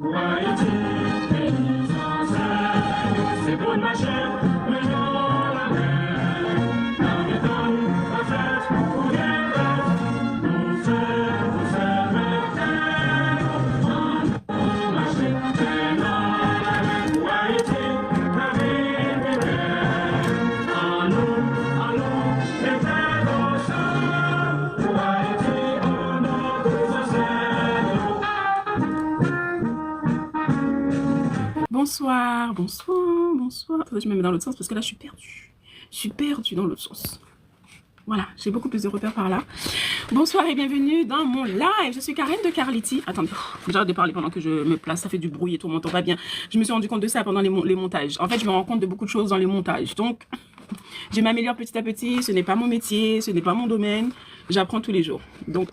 C'est bon de marcher, mais non la mer. Dans les tonnes, la fête, ou bien l'autre. Nous sommes terre. On marcher, mais non la mer. Ou Haïti, la ville est belle. Allons, les frères ensemble. Ou Haïti, on a tous Bonsoir, bonsoir, bonsoir. Attendez, je me mets dans l'autre sens parce que là, je suis perdue. Je suis perdue dans l'autre sens. Voilà, j'ai beaucoup plus de repères par là. Bonsoir et bienvenue dans mon live. Je suis Karen de Carlity. Attendez, j'arrête de parler pendant que je me place. Ça fait du bruit et tout, on m'entend pas bien. Je me suis rendu compte de ça pendant les montages. En fait, je me rends compte de beaucoup de choses dans les montages. Donc, je m'améliore petit à petit. Ce n'est pas mon métier, ce n'est pas mon domaine. J'apprends tous les jours. Donc,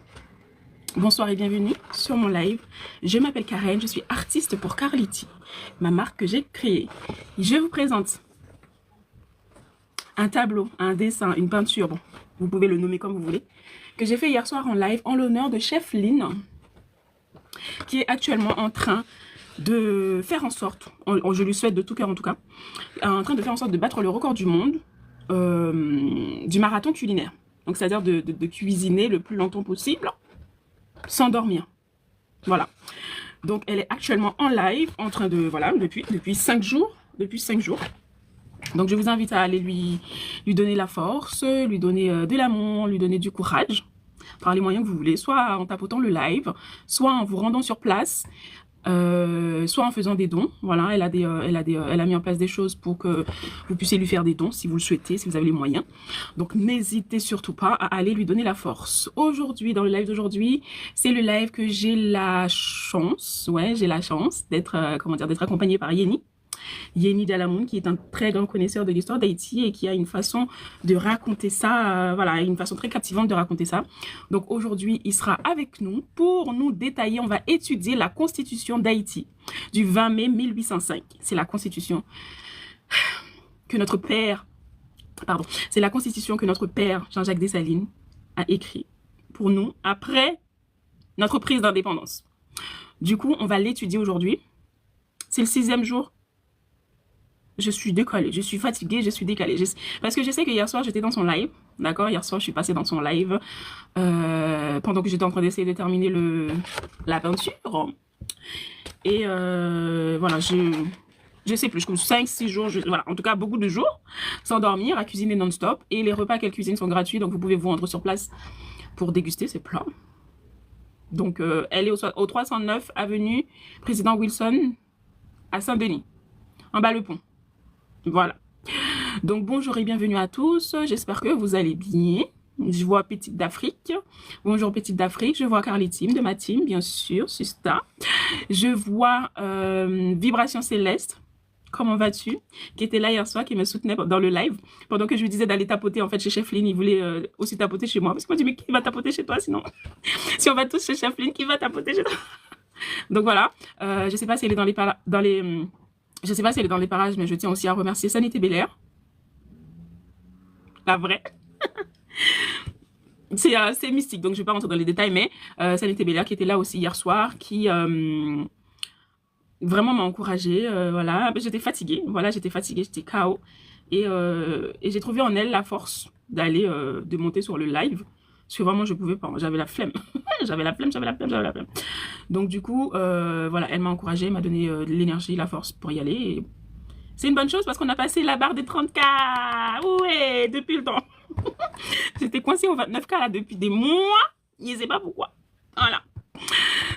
bonsoir et bienvenue sur mon live. Je m'appelle Karen, je suis artiste pour Carlity, ma marque que j'ai créée. Je vous présente un tableau, un dessin, une peinture, bon, vous pouvez le nommer comme vous voulez, que j'ai fait hier soir en live en l'honneur de Chef Lynn, qui est actuellement en train de faire en sorte, je lui souhaite de tout cœur en tout cas, en train de faire en sorte de battre le record du monde du marathon culinaire. Donc c'est-à-dire de cuisiner le plus longtemps possible sans dormir. Voilà. Donc elle est actuellement en live, en train de, voilà, depuis 5 jours. Depuis 5 jours. Donc je vous invite à aller lui donner la force, lui donner de l'amour, lui donner du courage, par les moyens que vous voulez, soit en tapotant le live, soit en vous rendant sur place, soit en faisant des dons. Voilà, elle a mis en place des choses pour que vous puissiez lui faire des dons si vous le souhaitez, si vous avez les moyens. Donc n'hésitez surtout pas à aller lui donner la force. Aujourd'hui, dans le live d'aujourd'hui, c'est le live que j'ai la chance, d'être d'être accompagnée par Yeni Dalamoun, qui est un très grand connaisseur de l'histoire d'Haïti et qui a une façon de raconter ça, voilà, une façon très captivante de raconter ça. Donc aujourd'hui, il sera avec nous pour nous détailler, on va étudier la constitution d'Haïti du 20 mai 1805. C'est la constitution que notre père, Jean-Jacques Dessalines a écrit pour nous après notre prise d'indépendance. Du coup, on va l'étudier aujourd'hui. C'est le 6e jour. Je suis décalée, je suis fatiguée, je suis décalée. Parce que je sais que hier soir, j'étais dans son live. D'accord? Hier soir, je suis passée dans son live pendant que j'étais en train d'essayer de terminer la peinture. Et voilà, je sais plus, comme 5-6 jours, voilà, en tout cas beaucoup de jours, sans dormir, à cuisiner non-stop. Et les repas qu'elle cuisine sont gratuits, donc vous pouvez vous rendre sur place pour déguster ces plats. Donc, elle est au 309 avenue Président Wilson à Saint-Denis, en bas le pont. Voilà. Donc, bonjour et bienvenue à tous. J'espère que vous allez bien. Je vois Petite d'Afrique. Bonjour Petite d'Afrique. Je vois Carlity de ma team, bien sûr, Susta. Je vois Vibration Céleste. Comment vas-tu? Qui était là hier soir, qui me soutenait dans le live. Pendant que je lui disais d'aller tapoter, en fait, chez Chef Lynn, il voulait aussi tapoter chez moi. Parce que moi, je me dis, mais qui va tapoter chez toi, sinon? Si on va tous chez Chef Lynn, qui va tapoter chez toi? Donc voilà. Je sais pas si elle est je sais pas si elle est dans les parages, mais je tiens aussi à remercier Sanité Belair. La vraie. C'est mystique, donc je vais pas rentrer dans les détails, mais Sanité Belair qui était là aussi hier soir, qui vraiment m'a encouragée. Voilà, j'étais fatiguée. Voilà, j'étais KO. Et j'ai trouvé en elle la force d'aller, de monter sur le live. Parce que vraiment, je pouvais pas. J'avais la flemme. j'avais la flemme. Donc, du coup, voilà, elle m'a encouragée, m'a donné de l'énergie, la force pour y aller. Et c'est une bonne chose parce qu'on a passé la barre des 30K. Ouais, depuis le temps. J'étais coincée au 29K là depuis des mois. Je ne sais pas pourquoi. Voilà.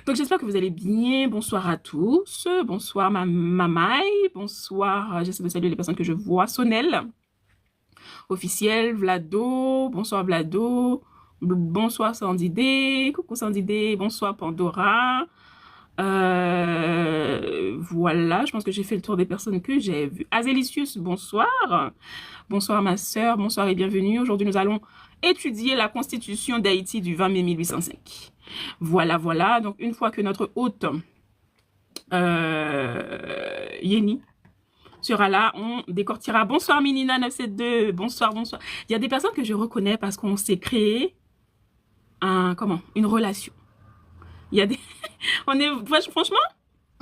Donc, j'espère que vous allez bien. Bonsoir à tous. Bonsoir, Mamaï. Bonsoir. J'essaie de saluer les personnes que je vois. Sonel. Officiel. Vlado. Bonsoir, Vlado. Bonsoir Sandidé, coucou Sandidé, bonsoir Pandora. Voilà, je pense que j'ai fait le tour des personnes que j'ai vues. Azélicius, bonsoir. Bonsoir ma sœur, bonsoir et bienvenue. Aujourd'hui, nous allons étudier la constitution d'Haïti du 20 mai 1805. Voilà, voilà. Donc, une fois que notre hôte Yeni sera là, on décortira. Bonsoir Minina 972, bonsoir, bonsoir. Il y a des personnes que je reconnais parce qu'on s'est créé une relation. Il y a des... franchement,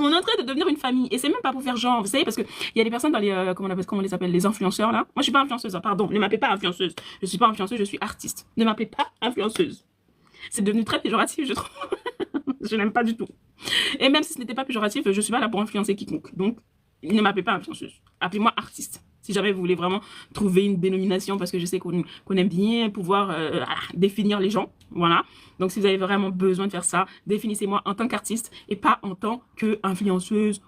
On est en train de devenir une famille. Et c'est même pas pour faire genre, vous savez, parce que il y a des personnes dans les, comment on les appelle, les influenceurs, là. Moi, je suis pas influenceuse, hein, pardon. Ne m'appelez pas influenceuse. Je suis pas influenceuse, je suis artiste. Ne m'appelez pas influenceuse. C'est devenu très péjoratif, je trouve. Je n'aime pas du tout. Et même si ce n'était pas péjoratif, je suis pas là pour influencer quiconque. Donc, ne m'appelez pas influenceuse. Appelez-moi artiste. Si jamais vous voulez vraiment trouver une dénomination, parce que je sais qu'on aime bien pouvoir définir les gens. Voilà. Donc, si vous avez vraiment besoin de faire ça, définissez-moi en tant qu'artiste et pas en tant qu'influenceuse.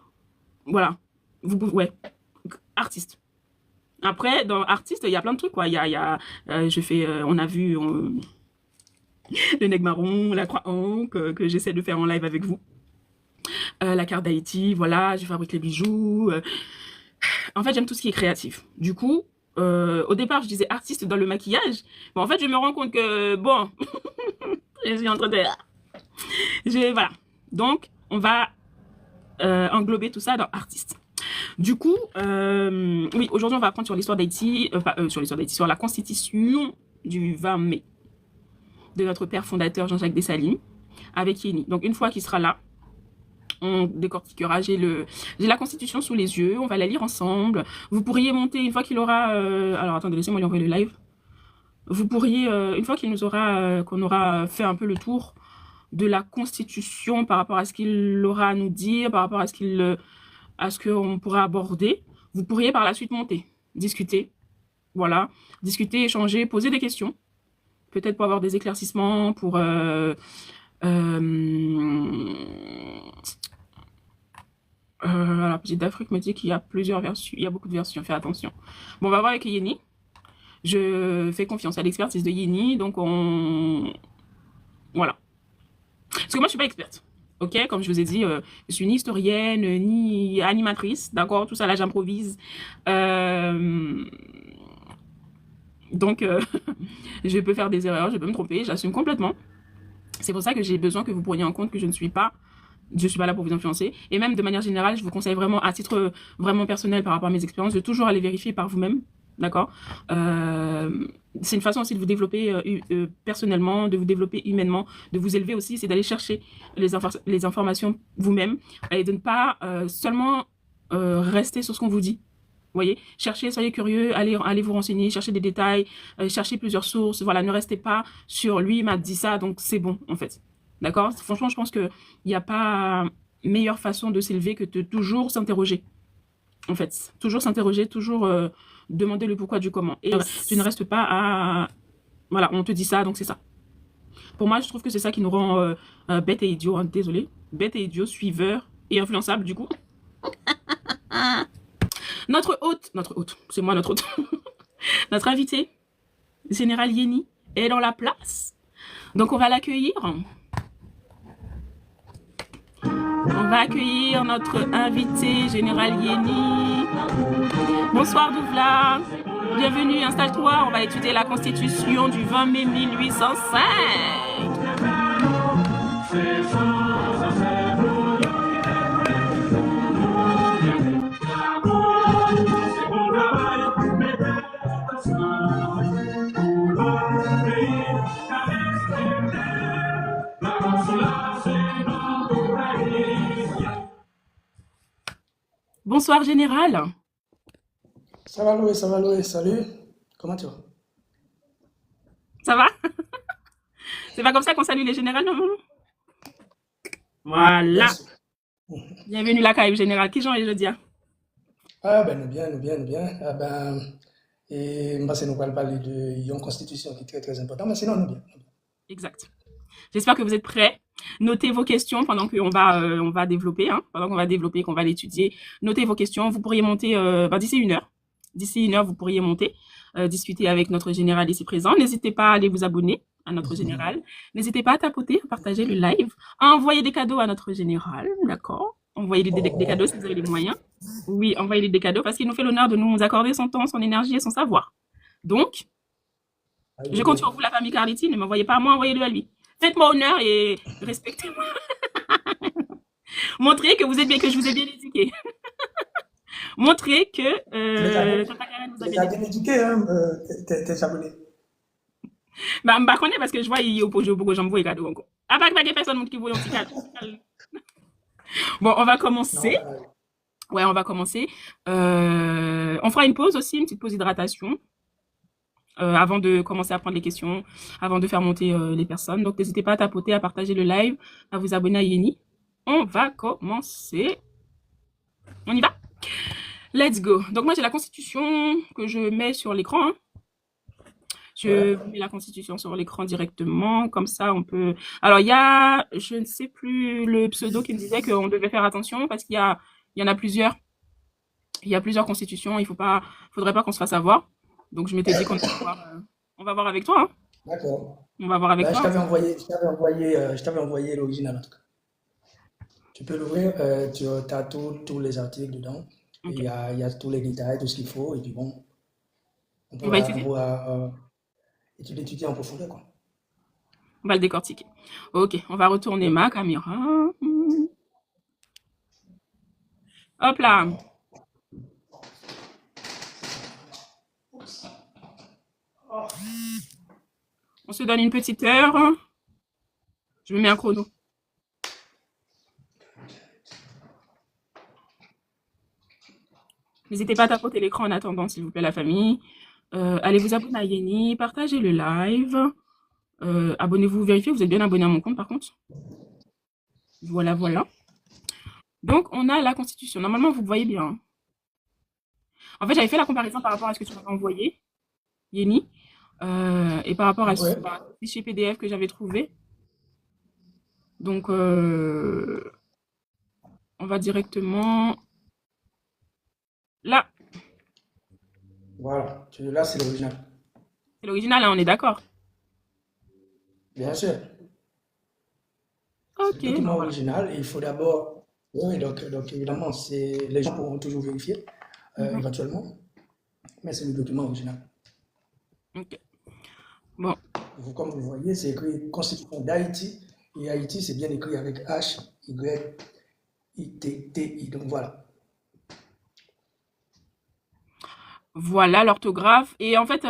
Voilà. Ouais. Artiste. Après, dans artiste, il y a plein de trucs, quoi. On a vu le nègre marron, la croix que j'essaie de faire en live avec vous. La carte d'Haïti, voilà, je fabrique les bijoux. En fait, j'aime tout ce qui est créatif. Du coup, au départ, je disais artiste dans le maquillage. Bon, en fait, je me rends compte que, bon, je suis en train de... Voilà. Donc, on va englober tout ça dans artiste. Du coup, oui, aujourd'hui, on va apprendre sur l'histoire d'Haïti, sur l'histoire d'Haïti, sur la constitution du 20 mai de notre père fondateur Jean-Jacques Dessalines avec Yéni. Donc, une fois qu'il sera là, on décortiquera. J'ai la constitution sous les yeux, on va la lire ensemble. Vous pourriez monter, une fois qu'il aura... alors, attendez, laissez-moi lui envoyer le live. Vous pourriez, une fois qu'il nous aura, qu'on aura fait un peu le tour de la constitution par rapport à ce qu'il aura à nous dire, par rapport à ce qu'on pourra aborder, vous pourriez par la suite monter, discuter, voilà, discuter, échanger, poser des questions, peut-être pour avoir des éclaircissements, pour... la petite d'Afrique me dit qu'il y a plusieurs versions, il y a beaucoup de versions, fais attention. Bon, on va voir avec Yéni. Je fais confiance à l'expertise de Yéni, donc voilà. Parce que moi, je suis pas experte. Ok, comme je vous ai dit, je suis ni historienne, ni animatrice, d'accord, tout ça là, j'improvise. Donc, je peux faire des erreurs, je peux me tromper, j'assume complètement. C'est pour ça que j'ai besoin que vous preniez en compte que je ne suis pas là pour vous influencer. Et même de manière générale, je vous conseille vraiment, à titre vraiment personnel par rapport à mes expériences, de toujours aller vérifier par vous-même. D'accord. C'est une façon aussi de vous développer personnellement, de vous développer humainement, de vous élever aussi, c'est d'aller chercher les informations vous-même et de ne pas seulement rester sur ce qu'on vous dit. Vous voyez, cherchez, soyez curieux, allez vous renseigner, cherchez des détails, cherchez plusieurs sources. Voilà, ne restez pas sur lui, il m'a dit ça, donc c'est bon, en fait. D'accord. Franchement, je pense qu'il n'y a pas meilleure façon de s'élever que de toujours s'interroger. En fait, toujours s'interroger, toujours demander le pourquoi du comment. Et je ne reste pas à... Voilà, on te dit ça, donc c'est ça. Pour moi, je trouve que c'est ça qui nous rend bêtes et idiots. Hein, désolé. Bêtes et idiots, suiveurs et influençables, du coup. Notre hôte, c'est moi notre hôte. Notre invité, Général Yéni, est dans la place. Donc, on va l'accueillir. On va accueillir notre invité, Général Yéni. Bonsoir Douvla. Bienvenue, installe-toi. On va étudier la constitution du 20 mai 1805. Bonsoir Général. Ça va Louis, salut. Comment tu vas? Ça va? C'est pas comme ça qu'on salue les générales normalement? Voilà. Bien sûr. Bienvenue la Caraïbe Général. Qui j'en ai jeudi? Ah ben nous bien. Ah ben, et moi c'est nous allons parler de une constitution qui est très très importante, mais sinon nous bien. Exact. J'espère que vous êtes prêts. Notez vos questions pendant qu'on va développer, hein, pendant qu'on va développer, qu'on va l'étudier. Notez vos questions. Vous pourriez monter d'ici une heure. D'ici une heure, vous pourriez monter, discuter avec notre général ici présent. N'hésitez pas à aller vous abonner à notre général. N'hésitez pas à tapoter, à partager le live, à envoyer des cadeaux à notre général, d'accord? Envoyez des cadeaux si vous avez les moyens. Oui, envoyez des cadeaux parce qu'il nous fait l'honneur de nous accorder son temps, son énergie et son savoir. Donc, je compte sur vous, la famille Carletti. Ne m'envoyez pas à moi, envoyez-le à lui. Faites-moi honneur et respectez-moi. Montrez que vous êtes bien, que je vous ai bien éduqué. Montrez que Tata Karen vous a Tu bien as éduqué. bien éduqué, hein, tes abonnés. Bah, je connais parce que je vois, il y a beaucoup de gens qui voient les cadeaux encore. Ah, pas que personne qui voit un petit cadeau. Bon, on va Non, commencer. Ouais, on va commencer. On fera une pause aussi, une petite pause hydratation, avant de commencer à prendre les questions, avant de faire monter les personnes. Donc, n'hésitez pas à tapoter, à partager le live, à vous abonner à Yeni. On va commencer. On y va? Let's go. Donc, moi, j'ai la constitution que je mets sur l'écran, hein. Je ouais, mets la constitution sur l'écran directement, comme ça on peut. Alors il y a, je ne sais plus le pseudo qui me disait qu'on devait faire attention parce il y en a plusieurs, il y a plusieurs constitutions, faudrait pas qu'on se fasse avoir. Donc je m'étais dit on va voir avec toi, hein. d'accord. On va voir avec Ben, toi. je t'avais envoyé l'original en tout cas. Tu peux l'ouvrir, tu as tous les articles dedans. Et Ok. il y a tous les détails, tout ce qu'il faut. Et puis bon, On va on étudier, pourra étudier en profondeur, quoi. on va le décortiquer. Ok, on va retourner ma caméra. Hop là. On se donne une petite heure. Je me mets un chrono. N'hésitez pas à tapoter l'écran en attendant, s'il vous plaît, la famille. Allez vous abonner à Yeni, partagez le live. Abonnez-vous, vérifiez, vous êtes bien abonné à mon compte par contre. Voilà, voilà. Donc, on a la Constitution. Normalement, vous voyez bien, hein. En fait, j'avais fait la comparaison par rapport à ce que tu m'avais envoyé, Yeni, et par rapport à Oui, ce fichier PDF que j'avais trouvé. Donc, on va directement là. voilà. Là, c'est l'original. C'est l'original, hein, on est d'accord. Bien sûr. C'est le Ok, ben document voilà. original et il faut d'abord. Oui, oui, donc évidemment, les gens pourront toujours vérifier, Mhm. éventuellement, mais c'est le document original. Ok. Bon, Comme vous voyez, c'est écrit Constitution d'Haïti, et Haïti, c'est bien écrit avec H, Y, I, T, T, I. Donc voilà. voilà l'orthographe. Et en fait,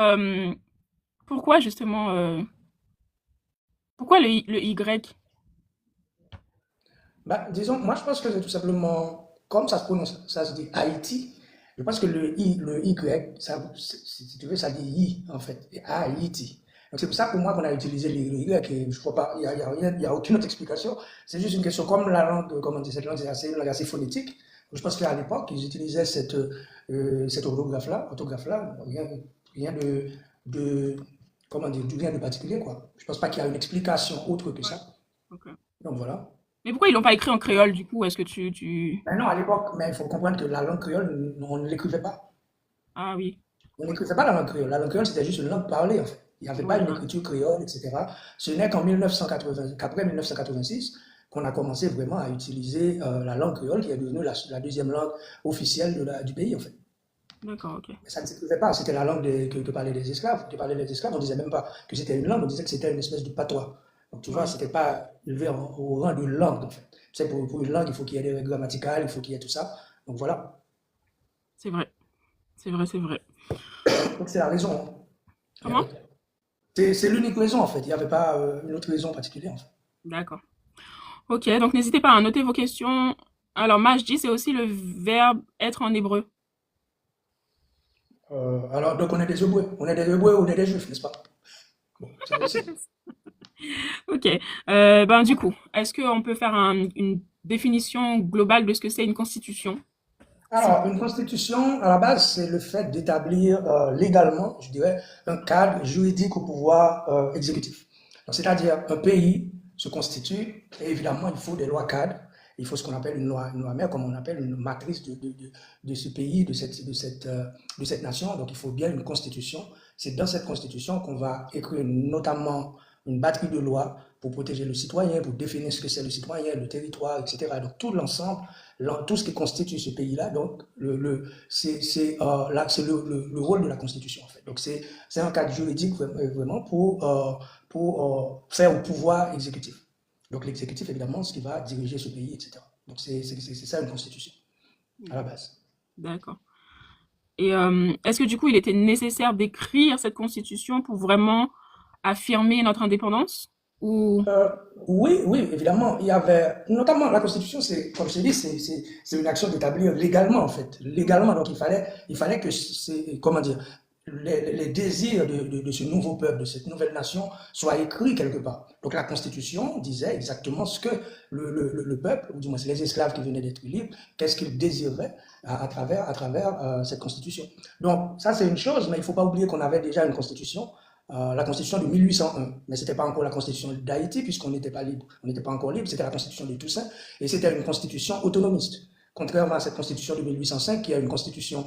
pourquoi justement, pourquoi le Y? Bah, disons, moi je pense que c'est tout simplement, comme ça se prononce, ça se dit Haïti, je pense que le Y, ça, si tu veux, ça dit I en fait, et Haïti. Donc c'est pour ça pour moi qu'on a utilisé le Y, et je crois pas, il y a rien, il y a aucune autre explication. C'est juste une question, comme la langue, comment on dit, cette langue, c'est assez, une langue assez phonétique. Donc, je pense qu'à l'époque, ils utilisaient cette orthographe-là, rien de, comment dire, rien de particulier, quoi. Je pense pas qu'il y a une explication autre que Ouais. ça. Ok. Donc voilà. Mais pourquoi ils l'ont pas écrit en créole du coup? Est-ce que tu... Ben non, à l'époque, mais il faut comprendre que la langue créole, on ne l'écrivait pas. Ah oui, On n'écrivait pas la langue créole. La langue créole, c'était juste une langue parlée, en fait. Il n'y avait pas oui, une ouais. écriture créole, etc. Ce n'est qu'après 1986 qu'on a commencé vraiment à utiliser la langue créole, qui est devenue la deuxième langue officielle du pays, en fait. D'accord, ok. Mais ça ne s'écrivait pas, c'était la langue que parlaient les esclaves. Que parlaient les esclaves, on ne disait même pas que c'était une langue, on disait que c'était une espèce de patois. Donc tu vois, Ouais, c'était pas élevé au rang de langue, en fait. Tu sais, pour une langue, il faut qu'il y ait des règles grammaticales, il faut qu'il y ait tout ça. Donc voilà. c'est vrai, c'est vrai, c'est vrai. Donc c'est la raison, hein. Il y Comment? avait- c'est l'unique raison en fait. Il n'y avait pas une autre raison particulière en fait. D'accord. Ok, donc n'hésitez pas à noter vos questions. Alors, majdi, c'est aussi le verbe être en hébreu. Alors donc on est des Hébreux. On est des Hébreux, on est des Juifs, n'est-ce pas? Bon, ça aussi. Ok. Ben du coup, est-ce qu'on peut faire une définition globale de ce que c'est une constitution? Si. Alors, une constitution, à la base, c'est le fait d'établir légalement, je dirais, un cadre juridique au pouvoir exécutif. Donc, c'est-à-dire, un pays se constitue, et évidemment, il faut des lois cadres, il faut ce qu'on appelle une loi mère, comme on appelle une matrice de ce pays, de cette nation. Donc, il faut bien une constitution. C'est dans cette constitution qu'on va écrire notamment une batterie de lois pour protéger le citoyen, pour définir ce que c'est le citoyen, le territoire, etc. Donc, tout l'ensemble, tout ce qui constitue ce pays-là, donc c'est le rôle de la Constitution en fait. Donc c'est un cadre juridique vraiment pour faire au pouvoir exécutif. Donc l'exécutif évidemment ce qui va diriger ce pays, etc. Donc c'est ça une Constitution à la base. D'accord. Et est-ce que du coup, il était nécessaire d'écrire cette constitution pour vraiment affirmer notre indépendance? Ou... Euh, oui, oui, évidemment. Il y avait, notamment la Constitution, c'est, comme je t'ai dit, c'est une action d'établir légalement, en fait. Légalement, donc il fallait que, comment dire, les désirs de ce nouveau peuple, de cette nouvelle nation, soient écrits quelque part. Donc la Constitution disait exactement ce que le peuple, ou du moins c'est les esclaves qui venaient d'être libres, qu'est-ce qu'ils désiraient à travers cette Constitution. Donc ça, c'est une chose, mais il ne faut pas oublier qu'on avait déjà une Constitution, la Constitution de 1801. Mais ce n'était pas encore la Constitution d'Haïti, puisqu'on n'était pas libre. On n'était pas encore libre, c'était la Constitution de Toussaint, et c'était une Constitution autonomiste. Contrairement à cette Constitution de 1805, qui est une Constitution,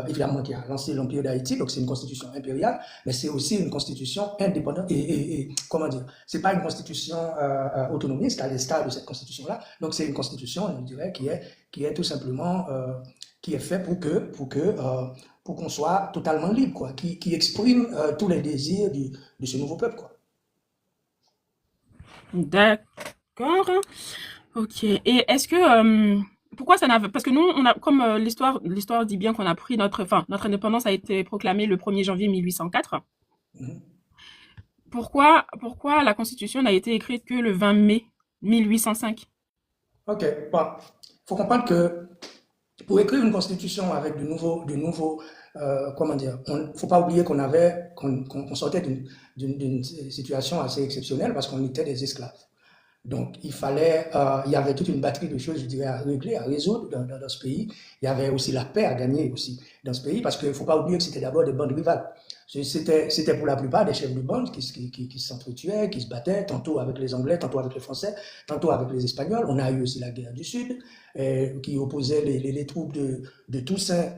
évidemment, qui a lancé l'Empire d'Haïti, donc c'est une Constitution impériale, mais c'est aussi une Constitution indépendante, comment dire, c'est pas une Constitution autonomiste, à l'instar de cette Constitution-là, donc c'est une Constitution, je dirais, qui est tout simplement, qui est fait pour qu'on soit totalement libre, quoi, qui exprime tous les désirs de ce nouveau peuple, quoi. D'accord. Ok. Et est-ce que... pourquoi ça n'avait... Parce que nous, on a, comme l'histoire dit bien qu'on a pris notre indépendance a été proclamée le 1er janvier 1804. Mhm. Pourquoi la Constitution n'a été écrite que le 20 mai 1805? Ok, bon, il faut comprendre que pour écrire une constitution avec comment dire, il ne faut pas oublier qu'on sortait d'une situation assez exceptionnelle parce qu'on était des esclaves. Donc, il y avait toute une batterie de choses, je dirais, à régler, à résoudre dans ce pays. Il y avait aussi la paix à gagner aussi dans ce pays, parce qu'il ne faut pas oublier que c'était d'abord des bandes rivales. C'était pour la plupart des chefs de bande qui s'entretuaient, qui se battaient, tantôt avec les Anglais, tantôt avec les Français, tantôt avec les Espagnols. On a eu aussi la guerre du Sud, qui opposait les troupes de Toussaint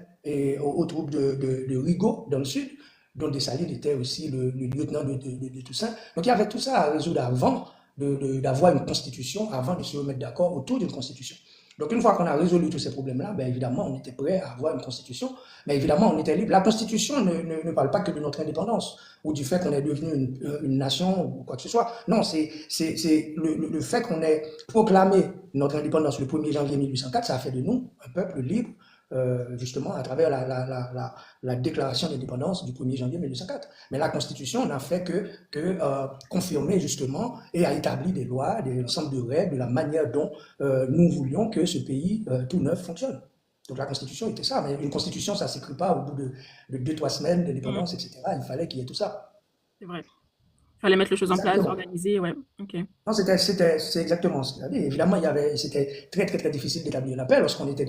aux troupes de Rigaud dans le Sud, dont Dessalines était aussi le lieutenant de Toussaint. Donc il y avait tout ça à résoudre avant d'avoir une constitution, avant de se remettre d'accord autour d'une constitution. Donc une fois qu'on a résolu tous ces problèmes-là, ben évidemment, on était prêt à avoir une constitution, mais évidemment, on était libre. La constitution ne parle pas que de notre indépendance ou du fait qu'on est devenu une nation ou quoi que ce soit. Non, c'est le fait qu'on ait proclamé notre indépendance le 1er janvier 1804, ça a fait de nous un peuple libre, justement à travers la déclaration d'indépendance du 1er janvier 1804. Mais la Constitution n'a fait que confirmer justement et a établi des lois, des ensembles de règles, de la manière dont nous voulions que ce pays tout neuf fonctionne. Donc la Constitution était ça, mais une Constitution, ça ne s'écrit pas au bout de 2, 3 semaines Mhm. d'indépendance, etc. Il fallait qu'il y ait tout ça. C'est vrai. Fallait mettre les choses en place, Exactement. organiser, ouais. Ok. Non, c'est exactement ce qu'il a dit. Évidemment, c'était très, très, très difficile d'établir la paix lorsqu'on était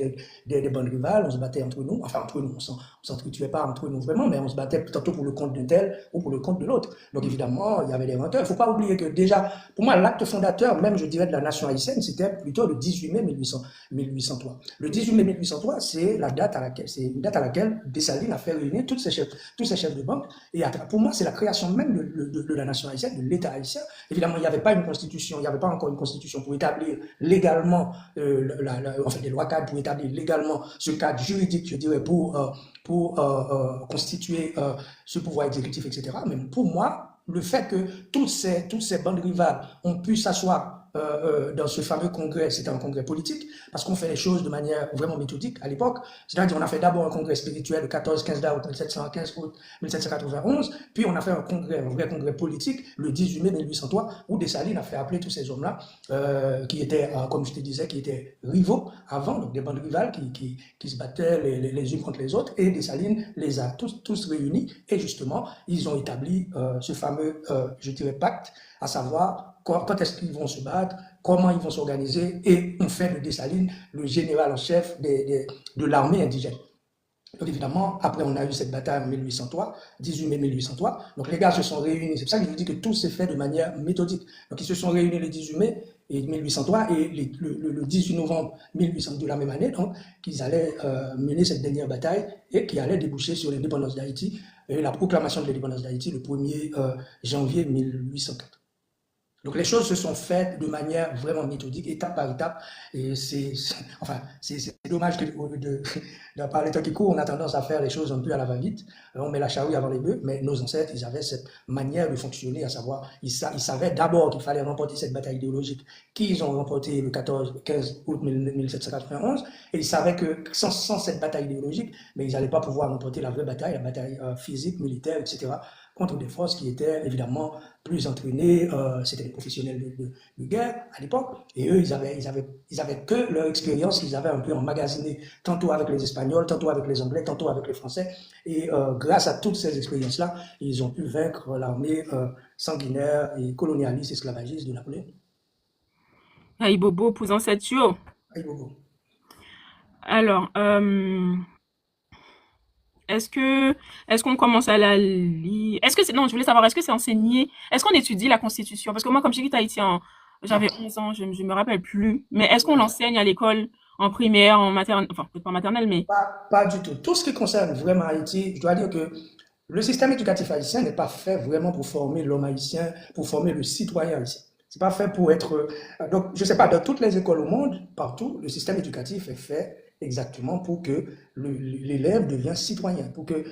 des bonnes rivales, on se battait entre nous, enfin entre nous, on s'entretuait pas entre nous vraiment, mais on se battait tantôt pour le compte d'un tel ou pour le compte de l'autre. Donc évidemment, il y avait des renteurs. Il ne faut pas oublier que déjà, pour moi, l'acte fondateur, même je dirais de la nation haïtienne, c'était plutôt le 18 mai 1803. Le 18 mai 1803, c'est une date à laquelle Dessalines a fait réunir tous ces chefs de banque. Et pour moi, c'est la création même de la nation haïtienne, de l'État haïtien. Évidemment, il n'y avait pas une constitution, il n'y avait pas encore une constitution pour établir légalement, en fait, des lois cadres pour établir légalement ce cadre juridique, je dirais, pour constituer ce pouvoir exécutif, etc. Mais pour moi, le fait que toutes ces bandes rivales ont pu s'asseoir dans ce fameux congrès, c'était un congrès politique, parce qu'on fait les choses de manière vraiment méthodique à l'époque. C'est-à-dire qu'on a fait d'abord un congrès spirituel le 14-15 août 1791, puis on a fait un vrai congrès politique le 18 mai 1803, où Dessalines a fait appeler tous ces hommes-là, qui étaient, comme je te disais, qui étaient rivaux avant, donc des bandes rivales qui se battaient les unes contre les autres, et Dessalines les a tous réunis, et justement, ils ont établi ce fameux, je dirais, pacte, à savoir quand est-ce qu'ils vont se battre, comment ils vont s'organiser, et on fait de Dessalines le général en chef de l'armée indigène. Donc évidemment, après on a eu cette bataille en 1803, 18 mai 1803, donc les gars se sont réunis, c'est pour ça que je vous dis que tout s'est fait de manière méthodique. Donc ils se sont réunis le 18 mai et 1803 et le 18 novembre 1802 la même année, donc qu'ils allaient mener cette dernière bataille et qui allait déboucher sur l'indépendance d'Haïti et la proclamation de l'indépendance d'Haïti le 1er janvier 1804. Donc les choses se sont faites de manière vraiment méthodique, étape par étape, et c'est dommage que par les temps qui courent, on a tendance à faire les choses un peu à la va-vite, on met la charrue avant les bœufs, mais nos ancêtres, ils avaient cette manière de fonctionner, à savoir, ils savaient d'abord qu'il fallait remporter cette bataille idéologique qu'ils ont remportée le 15 août 1791, et ils savaient que sans cette bataille idéologique, mais ils n'allaient pas pouvoir remporter la vraie bataille, la bataille physique, militaire, etc., contre des forces qui étaient évidemment plus entraînées. C'était des professionnels de guerre à l'époque. Et eux, ils avaient que leur expérience qu'ils avaient un peu emmagasinée, tantôt avec les Espagnols, tantôt avec les Anglais, tantôt avec les Français. Et grâce à toutes ces expériences-là, ils ont pu vaincre l'armée sanguinaire et colonialiste, esclavagiste de Napoléon. Aïe Bobo, posant cette yo. Aïe, Bobo. Alors, est-ce qu'on commence à la lire? Est-ce que c'est, non, je voulais savoir, est-ce que c'est enseigné? Est-ce qu'on étudie la Constitution? Parce que moi, comme j'ai quitté Haïti Non, j'avais 11 ans, je me rappelle plus. Mais est-ce qu'on l'enseigne à l'école, en primaire, en maternelle, enfin, peut-être pas en maternelle, mais, pas du tout. Tout ce qui concerne vraiment Haïti, je dois dire que le système éducatif haïtien n'est pas fait vraiment pour former l'homme haïtien, pour former le citoyen haïtien. C'est pas fait pour être. Donc, je sais pas, dans toutes les écoles au monde, partout, le système éducatif est fait exactement pour que l'élève devienne citoyen, pour que,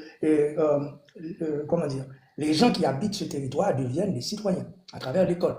comment dire, les gens qui habitent ce territoire deviennent des citoyens à travers l'école,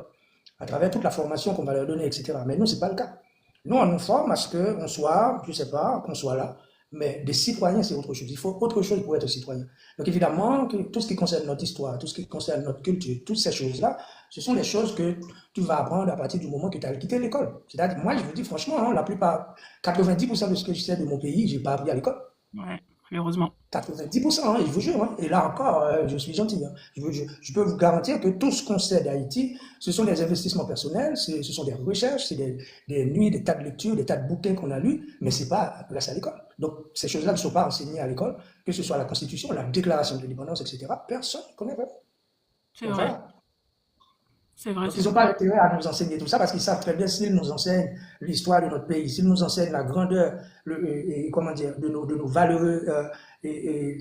à travers toute la formation qu'on va leur donner, etc. Mais nous, c'est pas le cas. Nous, on nous forme à ce qu'on soit, je sais pas, qu'on soit là, mais des citoyens, c'est autre chose. Il faut autre chose pour être citoyen. Donc évidemment, tout ce qui concerne notre histoire, tout ce qui concerne notre culture, toutes ces choses-là, ce sont des choses que tu vas apprendre à partir du moment que tu as quitté l'école. C'est-à-dire, moi, je vous dis franchement, hein, la plupart, 90% de ce que je sais de mon pays, j'ai pas appris à l'école. ouais, malheureusement. 90%, hein, je vous jure. Hein. Et là encore, je suis gentil. Hein. Je peux vous garantir que tout ce qu'on sait d'Haïti, ce sont des investissements personnels, ce sont des recherches, c'est des nuits, des tas de lectures, des tas de bouquins qu'on a lus, mais c'est pas grâce à l'école. Donc, ces choses-là ne sont pas enseignées à l'école, que ce soit la Constitution, la Déclaration de l'indépendance, etc. Personne ne connaît vraiment. C'est Donc vrai, voilà. c'est vrai, Donc, c'est ils n'ont vrai. pas intérêt à nous enseigner tout ça parce qu'ils savent très bien s'ils nous enseignent l'histoire de notre pays, s'ils nous enseignent la grandeur, comment dire, de nos valeureux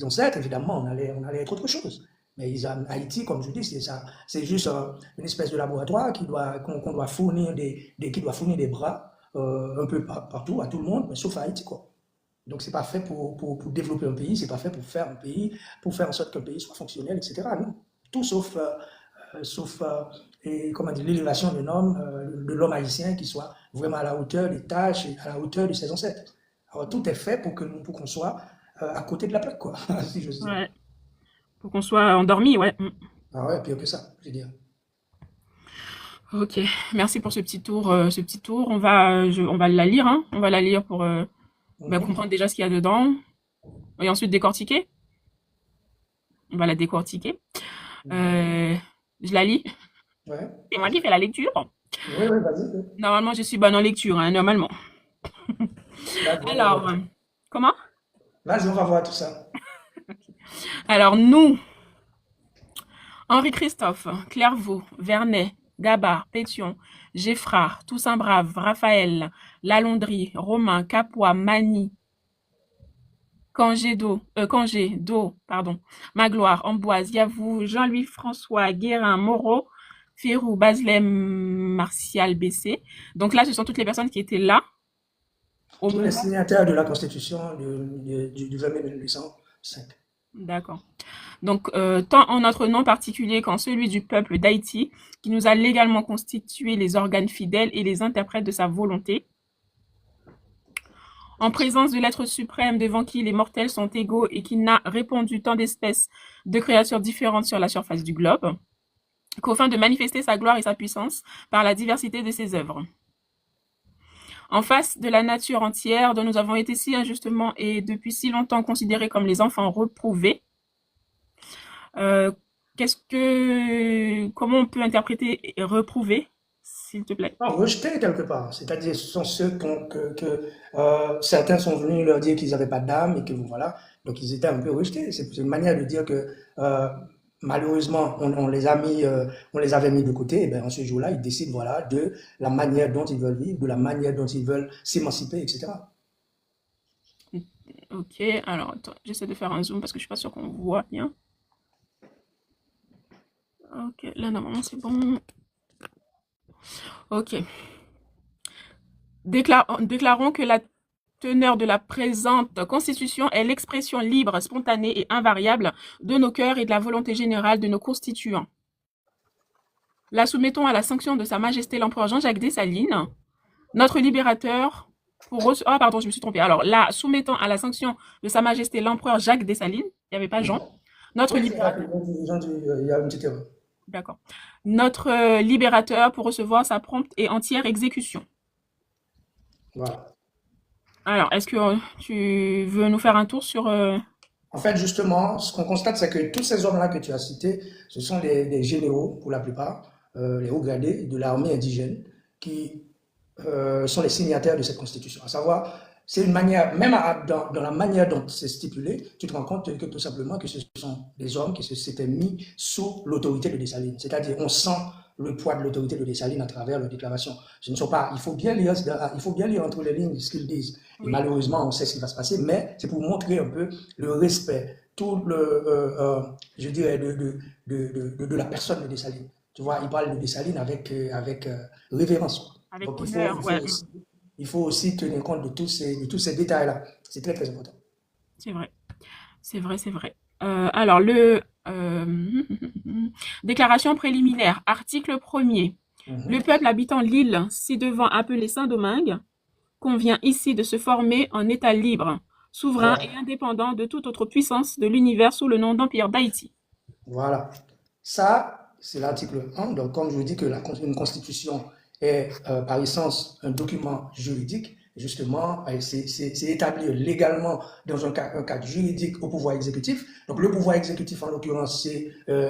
ancêtres, évidemment, on allait être autre chose. Mais Haïti, comme je dis, c'est ça, c'est juste une espèce de laboratoire qu'on doit fournir qui doit fournir des bras un peu partout à tout le monde, mais sauf à Haïti, quoi. Donc, c'est pas fait pour développer un pays, c'est pas fait pour faire un pays, pour faire en sorte qu'un pays soit fonctionnel, etc. Non. Tout sauf et, comment dire, l'élévation de l'homme haïtien qui soit vraiment à la hauteur des tâches et à la hauteur de ses ancêtres. Alors, tout est fait pour qu'on soit à côté de la plaque, quoi, si j'ose dire. Ouais. Pour qu'on soit endormi, ouais. Mm. Ah ouais, pire que ça, je veux dire. Ok, merci pour ce petit tour, ce petit tour. On va la lire, hein. On va la lire pour Mhm. comprendre déjà ce qu'il y a dedans et ensuite décortiquer. On va la décortiquer. Mhm. Euh, je la lis. Ouais. C'est moi qui fais la lecture. Oui, oui, vas-y. Normalement, je suis bonne en lecture, hein, normalement. Vas-y, on va voir Alors, tout. comment? Vas-y, on va voir tout ça. Alors, nous, Henri Christophe, Clairvaux, Vernet, Gabard, Pétion, Geffrard, Toussaint Brave, Raphaël, Lalondrie, Romain, Capois, Mani, Cangé, pardon, Magloire, Amboise, Yavou, Jean-Louis François, Guérin, Moreau, Férou, Baslem, Martial, Bessé. Donc là, ce sont toutes les personnes qui étaient là au Tous les moment. signataires de la Constitution du 20 mai 1905. D'accord. Donc, tant en notre nom particulier qu'en celui du peuple d'Haïti, qui nous a légalement constitué les organes fidèles et les interprètes de sa volonté, en présence de l'être suprême devant qui les mortels sont égaux et qui n'a répandu tant d'espèces de créatures différentes sur la surface du globe, qu'au fin de manifester sa gloire et sa puissance par la diversité de ses œuvres. En face de la nature entière dont nous avons été si injustement et depuis si longtemps considérés comme les enfants reprouvés, euh, comment on peut interpréter reprouver, s'il te plaît? Non, rejetés quelque part. C'est-à-dire, ce sont ceux certains sont venus leur dire qu'ils n'avaient pas d'âme et que voilà. Donc, ils étaient un peu rejetés. C'est une manière de dire que euh, malheureusement, on les a mis, on les avait mis de côté. Et ben, en ce jour-là, ils décident voilà, de la manière dont ils veulent vivre, de la manière dont ils veulent s'émanciper, etc. Ok, alors attends, j'essaie de faire un zoom parce que je suis pas sûre qu'on voit bien. Ok, là normalement c'est bon. Ok. Déclarons que la teneur de la présente Constitution est l'expression libre, spontanée et invariable de nos cœurs et de la volonté générale de nos constituants. La soumettons à la sanction de Sa Majesté l'Empereur Jean-Jacques Dessalines, notre libérateur, Ah pardon, je me suis trompée. Alors, la soumettant à la sanction de Sa Majesté l'Empereur Jacques Dessalines, il n'y avait pas Jean, Notre Oui, c'est vrai libérateur, il y a une petite erreur. d'accord. Notre libérateur pour recevoir sa prompte et entière exécution. Voilà. Alors, est-ce que tu veux nous faire un tour sur... En fait, justement, ce qu'on constate, c'est que tous ces hommes-là que tu as cités, ce sont des généraux, pour la plupart, les hauts gradés de l'armée indigène, qui sont les signataires de cette constitution. À savoir, c'est une manière, même dans la manière dont c'est stipulé, tu te rends compte que tout simplement que ce sont des hommes qui s'étaient mis sous l'autorité de Dessalines. C'est-à-dire, on sent le poids de l'autorité de Dessalines à travers leurs déclarations. Ce ne sont pas, il faut bien lire entre les lignes ce qu'ils disent. Et Oui, malheureusement, on sait ce qui va se passer, mais c'est pour montrer un peu le respect, tout le, je dirais, de la personne de Dessalines. Tu vois, il parle de Dessalines avec révérence. avec Donc, honneur, ouais, il faut aussi tenir compte de tous ces détails-là. C'est très, très important. c'est vrai. C'est vrai, c'est vrai. Alors, le... déclaration préliminaire, article premier. Le Mhm. peuple habitant l'île ci-devant appelé Saint-Domingue convient ici de se former en État libre, souverain et Voilà. indépendant de toute autre puissance de l'univers sous le nom d'Empire d'Haïti. Voilà. Ça, c'est l'article 1. Donc, comme je vous dis que une constitution est par essence un document juridique, justement, c'est établir légalement dans un cadre juridique au pouvoir exécutif. Donc, le pouvoir exécutif, en l'occurrence,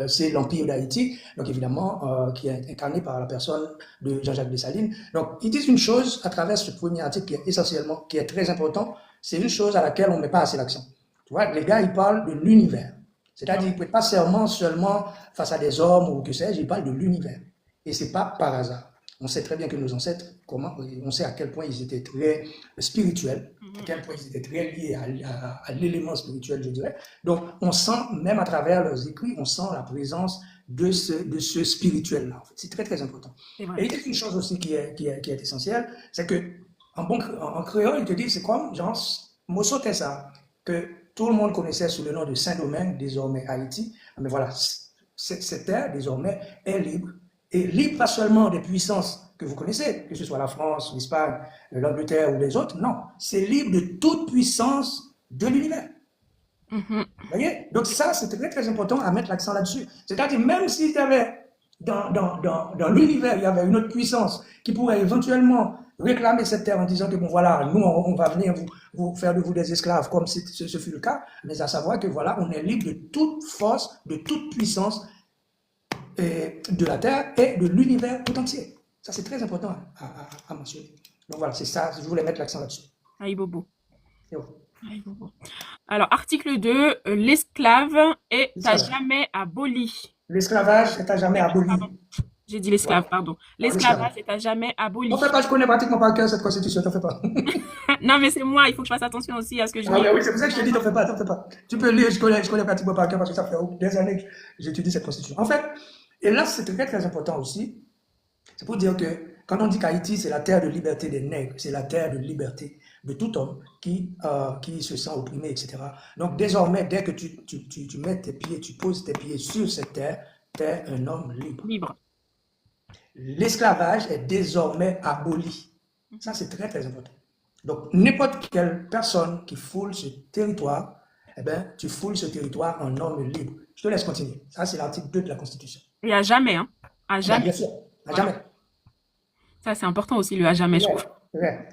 c'est l'Empire d'Haïti, donc évidemment, qui est incarné par la personne de Jean-Jacques Dessalines. Donc, ils disent une chose à travers ce premier article qui est essentiellement, qui est très important, c'est une chose à laquelle on ne met pas assez l'accent. Tu vois, les gars, ils parlent de l'univers. C'est-à-dire qu'il ne prête pas serment seulement face à des hommes ou que sais-je, il parle de l'univers. Et ce n'est pas par hasard. On sait très bien que nos ancêtres, on sait à quel point ils étaient très spirituels, à quel point ils étaient très liés à l'élément spirituel, je dirais. Donc, on sent, même à travers leurs écrits, on sent la présence de ce spirituel-là. En fait. C'est très, très important. C'est vrai. Et il y a une chose aussi qui est essentielle, c'est que en créole, il te dit, c'est comme, genre, Mosso ça, que tout le monde connaissait sous le nom de Saint-Domingue, désormais Haïti. Mais voilà, cette terre, désormais, est libre. Et libre pas seulement des puissances que vous connaissez, que ce soit la France, l'Espagne, l'Angleterre ou les autres, non. C'est libre de toute puissance de l'univers. Mhm. Vous voyez? Donc ça, c'est très très important à mettre l'accent là-dessus. C'est-à-dire, même s'il y avait dans l'univers, il y avait une autre puissance qui pourrait éventuellement réclamer cette terre en disant que bon voilà, nous on va venir vous faire de vous des esclaves comme ce fut le cas, mais à savoir que voilà, on est libre de toute force, de toute puissance de la terre et de l'univers tout entier. Ça c'est très important à mentionner. Donc voilà, c'est ça, je voulais mettre l'accent là-dessus. Aïe bobo. Et voilà. Aïe bobo. Alors, article 2, l'esclave est à L'esclavage. jamais aboli. L'esclavage est à jamais aboli. Pardon, j'ai dit l'esclave, Voilà. pardon. Non, l'esclavage. L'esclavage est à jamais T'en fais aboli. pas, je connais pratiquement par cœur cette constitution, t'en fais pas. Non, mais c'est moi, il faut que je fasse attention aussi à ce que je Ah lis. ouais, oui, c'est pour ça que je te dis, t'en fais pas, t'en fais pas. Tu peux lire, je connais pratiquement par cœur parce que ça fait des années que j'étudie cette constitution. En fait, et là, c'est très très important aussi, c'est pour dire que quand on dit qu'Haïti, c'est la terre de liberté des nègres, c'est la terre de liberté de tout homme qui se sent opprimé, etc. Donc désormais, dès que tu mets tes pieds, tu poses tes pieds sur cette terre, tu es un homme libre. Libre. L'esclavage est désormais aboli. Ça, c'est très très important. Donc, n'importe quelle personne qui foule ce territoire, eh ben, tu foules ce territoire en homme libre. Je te laisse continuer. Ça, c'est l'article 2 de la Constitution. Et à jamais, hein. À Ben, bien jamais. sûr, à Voilà. jamais. Ça, c'est important aussi, le à jamais, je Ouais, trouve. ouais.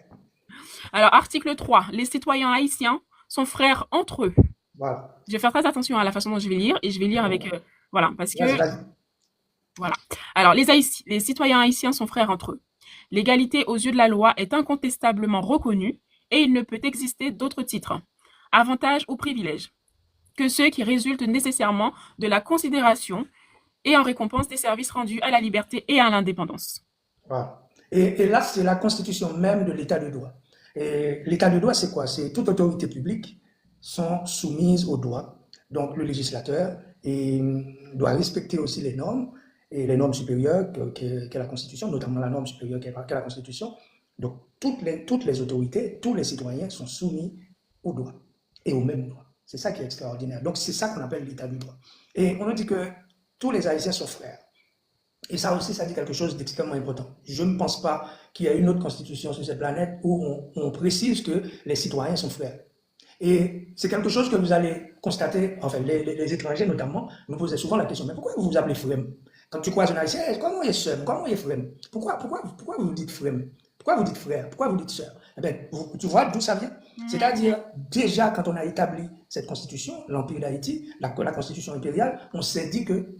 Alors, article 3, les citoyens haïtiens sont frères entre eux. Voilà. Je vais faire très attention à la façon dont je vais lire et je vais lire avec... voilà, parce que... Vas-y, vas-y. Voilà. Alors, les citoyens haïtiens sont frères entre eux. L'égalité aux yeux de la loi est incontestablement reconnue et il ne peut exister d'autre titre, avantage ou privilège, que ceux qui résultent nécessairement de la considération et en récompense des services rendus à la liberté et à l'indépendance. Voilà. Et là, c'est la constitution même de l'état de droit. Et l'état de droit, c'est quoi? C'est toute autorité publique sont soumises au droit. Donc, le législateur doit respecter aussi les normes et les normes supérieures qu'est la Constitution, notamment la norme supérieure qu'est la Constitution. Donc, toutes les autorités, tous les citoyens sont soumis au droit et au même droit. C'est ça qui est extraordinaire. Donc, c'est ça qu'on appelle l'état du droit. Et on a dit que tous les Haïtiens sont frères. Et ça aussi, ça dit quelque chose d'extrêmement important. Je ne pense pas qu'il y ait une autre constitution sur cette planète où on précise que les citoyens sont frères. Et c'est quelque chose que vous allez constater, enfin, les étrangers notamment, nous posaient souvent la question, mais pourquoi vous vous appelez frère? Quand tu croises un haïtien, hey, comment est sœur? Comment est frère? Pourquoi vous dites frère? Pourquoi vous dites frère? Pourquoi vous dites sœur? Eh bien, tu vois d'où ça vient? C'est-à-dire, déjà, quand on a établi cette constitution, l'Empire d'Haïti, la constitution impériale, on s'est dit que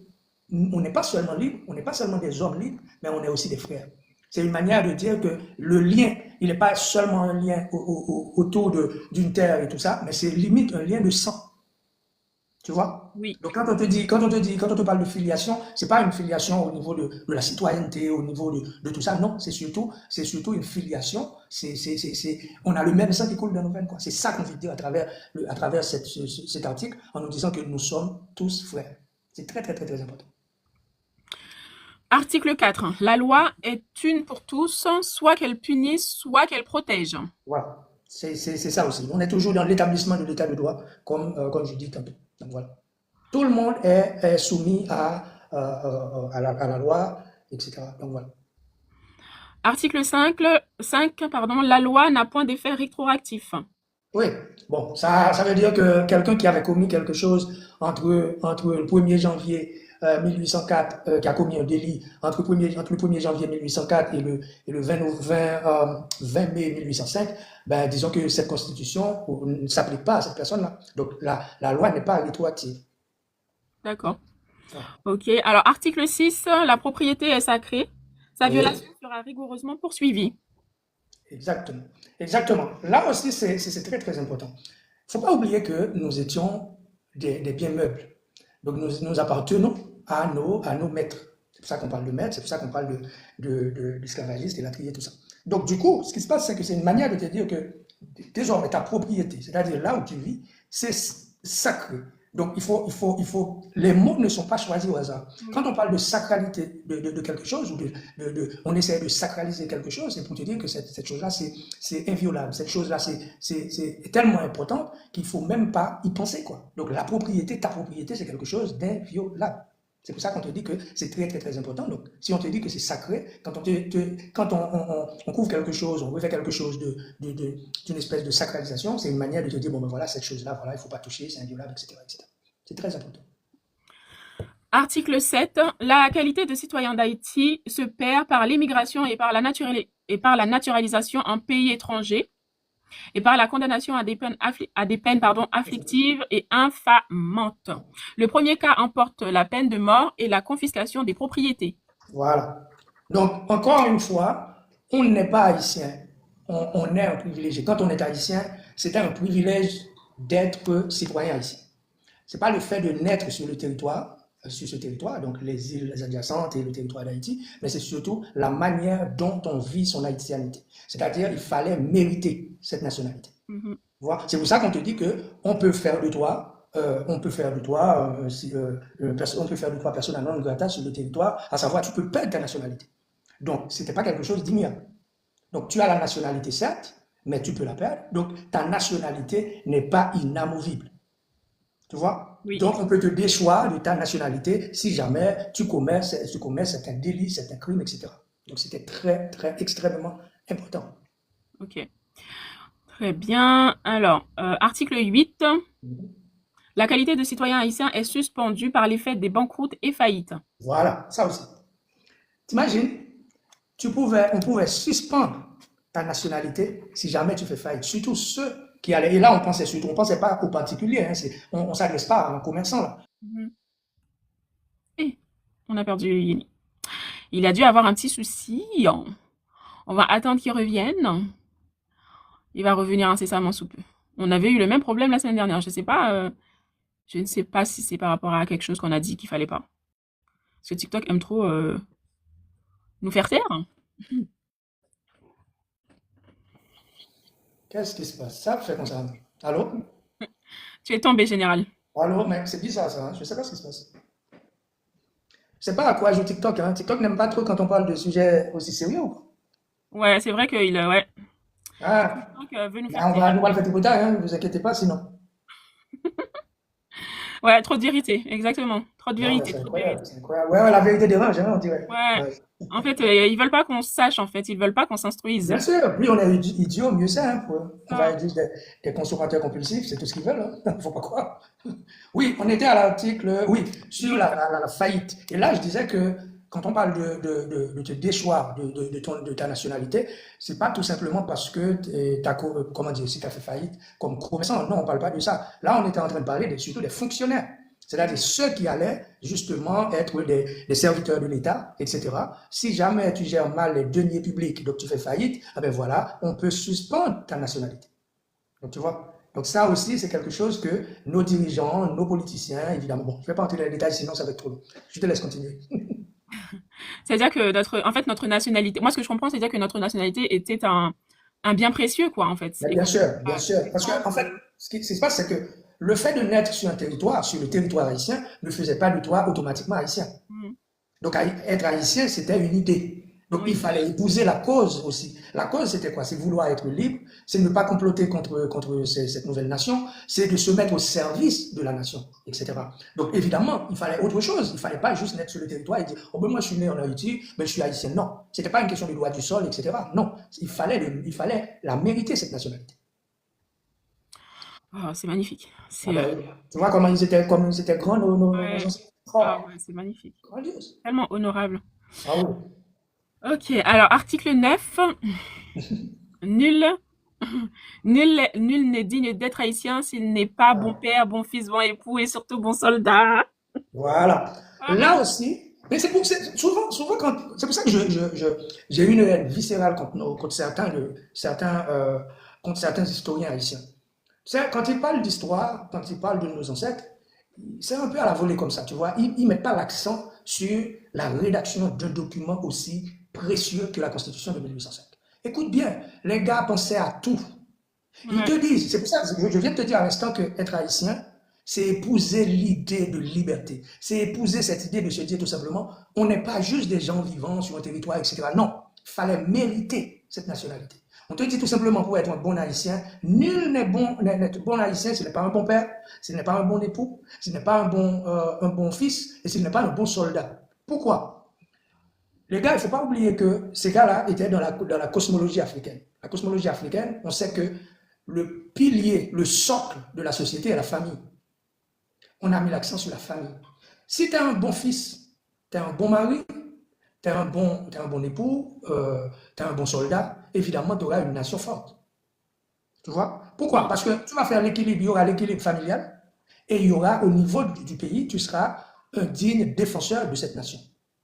on n'est pas seulement libre, on n'est pas seulement des hommes libres, mais on est aussi des frères. C'est une manière de dire que le lien, il n'est pas seulement un lien autour d'une terre et tout ça, mais c'est limite un lien de sang. Tu vois? Oui. Donc quand on te parle de filiation, c'est pas une filiation au niveau de la citoyenneté, au niveau de tout ça. Non, c'est surtout une filiation. On a le même sang qui coule dans nos veines, quoi. C'est ça qu'on veut dire à travers cet article, en nous disant que nous sommes tous frères. C'est très, très, très, très important. Article 4. La loi est une pour tous, soit qu'elle punisse, soit qu'elle protège. Voilà. C'est ça aussi. On est toujours dans l'établissement de l'état de droit, comme je dis tantôt. Donc voilà. Tout le monde est soumis à la loi, etc. Donc voilà. Article 5, pardon, la loi n'a point d'effet rétroactif. Oui, bon, ça veut dire que quelqu'un qui avait commis quelque chose entre le 1er janvier 1804, qui a commis un délit entre le 1er janvier 1804 et le 20 mai 1805, ben, disons que cette constitution ne s'applique pas à cette personne-là. Donc la loi n'est pas rétroactive. D'accord. Ah. Ok. Alors, article 6, la propriété est sacrée. Sa Oui, violation sera rigoureusement poursuivie. exactement. Exactement. Là aussi, c'est très, très important. Il ne faut pas oublier que nous étions des biens meubles. Donc, nous appartenons à nos maîtres. C'est pour ça qu'on parle de maîtres, c'est pour ça qu'on parle d'esclavagistes, élatriers, tout ça. Donc, du coup, ce qui se passe, c'est que c'est une manière de te dire que désormais, ta propriété, c'est-à-dire là où tu vis, c'est sacré. Donc, les mots ne sont pas choisis au hasard. Quand on parle de sacralité de quelque chose, ou on essaie de sacraliser quelque chose, c'est pour te dire que cette chose-là, c'est inviolable. Cette chose-là, c'est tellement importante qu'il ne faut même pas y penser, quoi. Donc, ta propriété, c'est quelque chose d'inviolable. C'est pour ça qu'on te dit que c'est très, très, très important. Donc, si on te dit que c'est sacré, quand on couvre quelque chose, on veut faire quelque chose d'une espèce de sacralisation, c'est une manière de te dire, bon, ben voilà, cette chose-là, voilà, il ne faut pas toucher, c'est inviolable, etc., etc. C'est très important. Article 7, la qualité de citoyen d'Haïti se perd par l'immigration et par la naturalisation en pays étranger et par la condamnation à des peines, afflictives et infamantes. Le premier cas emporte la peine de mort et la confiscation des propriétés. Voilà. Donc, encore une fois, on n'est pas haïtien, on est un privilégié. Quand on est haïtien, c'est un privilège d'être citoyen haïtien. Ce n'est pas le fait de naître sur ce territoire, donc les îles adjacentes et le territoire d'Haïti, mais c'est surtout la manière dont on vit son haïtianité. C'est-à-dire, il fallait mériter cette nationalité. Mhm. C'est pour ça qu'on te dit qu'on peut faire de toi, on peut faire de toi persona non grata sur le territoire, à savoir tu peux perdre ta nationalité. Donc, ce n'était pas quelque chose d'ignoble. Donc, tu as la nationalité, certes, mais tu peux la perdre. Donc, ta nationalité n'est pas inamovible. Tu vois? Oui. Donc, on peut te déchoir de ta nationalité si jamais tu commets certains délits, certains crimes, etc. Donc, c'était très, très, extrêmement important. Ok. Très bien. Alors, article 8. La qualité de citoyen haïtien est suspendue par l'effet des banqueroutes et faillites. Voilà, ça aussi. T'imagines, on pouvait suspendre ta nationalité si jamais tu fais faillite. Surtout ceux qui allaient. Et là, on pensait pas aux particuliers. Hein, on ne s'adresse pas à un commerçant. Là. Et on a perdu Yeni. Il a dû avoir un petit souci. On va attendre qu'il revienne. Il va revenir incessamment sous peu. On avait eu le même problème la semaine dernière. Je ne sais pas si c'est par rapport à quelque chose qu'on a dit qu'il fallait pas. Parce que TikTok aime trop nous faire taire. Qu'est-ce qui se passe? Ça fait comme ça. Allô? Tu es tombé, général. Allô? Mais c'est bizarre ça. Hein? Je ne sais pas ce qui se passe. Je ne sais pas à quoi joue TikTok. Hein? TikTok n'aime pas trop quand on parle de sujets aussi sérieux ou quoi? Ouais, c'est vrai qu'il ouais. Ah, TikTok veut nous mais faire on va le faire tripoter, hein? Ne vous inquiétez pas sinon. Ouais, trop de vérité, exactement. Trop de Non, mais vérité, c'est trop de incroyable, vérité. c'est incroyable. Ouais, ouais, la vérité dérange, hein, on dirait. Ouais. Ouais. En fait, ils veulent pas qu'on sache, en fait. Ils veulent pas qu'on s'instruise. Bien sûr, plus on est idiot, mieux c'est, hein, on va Ah, dire des consommateurs compulsifs, c'est tout ce qu'ils veulent, hein. Faut pas croire. Oui, on était à l'article, oui, sur 9. la faillite. Et là, je disais que quand on parle de te déchoir de ta nationalité, c'est pas tout simplement parce que comment dire, si tu as fait faillite comme commerçant. Non, on parle pas de ça. Là, on était en train de parler surtout des fonctionnaires. C'est-à-dire ceux qui allaient justement être des serviteurs de l'État, etc. Si jamais tu gères mal les deniers publics, donc tu fais faillite, eh ben voilà, on peut suspendre ta nationalité. Donc tu vois, donc ça aussi, c'est quelque chose que nos dirigeants, nos politiciens, évidemment, bon, je ne vais pas entrer dans les détails, sinon ça va être trop long. Je te laisse continuer. C'est-à-dire que en fait, notre nationalité, moi, ce que je comprends, c'est-à-dire que notre nationalité était un bien précieux, quoi, en fait. Mais Et qu'on bien doit sûr, parce défendre. qu'en fait, ce qui se passe, c'est que le fait de naître sur un territoire, sur le territoire haïtien, ne faisait pas de toi automatiquement haïtien. Mhm. Donc, être haïtien, c'était une idée. Donc, il Oui. fallait épouser la cause aussi. La cause, c'était quoi? C'est vouloir être libre, c'est ne pas comploter contre cette nouvelle nation, c'est de se mettre au service de la nation, etc. Donc, évidemment, il fallait autre chose. Il ne fallait pas juste naître sur le territoire et dire, oh ben moi, je suis né en Haïti, mais je suis haïtien. Non. C'était pas une question de loi du sol, etc. Non. Il fallait la mériter, cette nationalité. Ah, c'est magnifique. Ah C'est ben, tu vois comment ils étaient grands, nos ouais. ancêtres. Oh, Ah ouais, c'est magnifique. grandiose. Tellement honorable. Ah oui. Ok, alors article 9. Nul, nul n'est digne d'être haïtien s'il n'est pas bon Ah. père, bon fils, bon époux et surtout bon soldat. Voilà. Voilà. Là aussi, mais souvent c'est pour ça que j'ai une haine viscérale contre contre certains historiens haïtiens. C'est quand ils parlent d'histoire, quand ils parlent de nos ancêtres, c'est un peu à la volée comme ça, tu vois. Ils mettent pas l'accent sur la rédaction d'un document aussi précieux que la Constitution de 1805. Écoute bien, les gars pensaient à tout. Ils Ouais. te disent, c'est pour ça que je viens de te dire à l'instant que être haïtien, c'est épouser l'idée de liberté. C'est épouser cette idée de se dire tout simplement, on n'est pas juste des gens vivant sur un territoire, etc. Non, il fallait mériter cette nationalité. On te dit tout simplement pour être un bon haïtien, nul n'est bon haïtien, ce n'est pas un bon père, ce n'est pas un bon époux, ce n'est pas un bon fils et ce n'est pas un bon soldat. Pourquoi? Les gars, il ne faut pas oublier que ces gars-là étaient dans la cosmologie africaine. La cosmologie africaine, on sait que le pilier, le socle de la société est la famille. On a mis l'accent sur la famille. Si tu es un bon fils, tu es un bon mari, tu es un bon époux, tu es un bon soldat, évidemment, tu auras une nation forte. Tu vois? Pourquoi? Oui. Parce que tu vas faire l'équilibre, il y aura l'équilibre familial, et il y aura au niveau du pays, tu seras un digne défenseur de cette nation.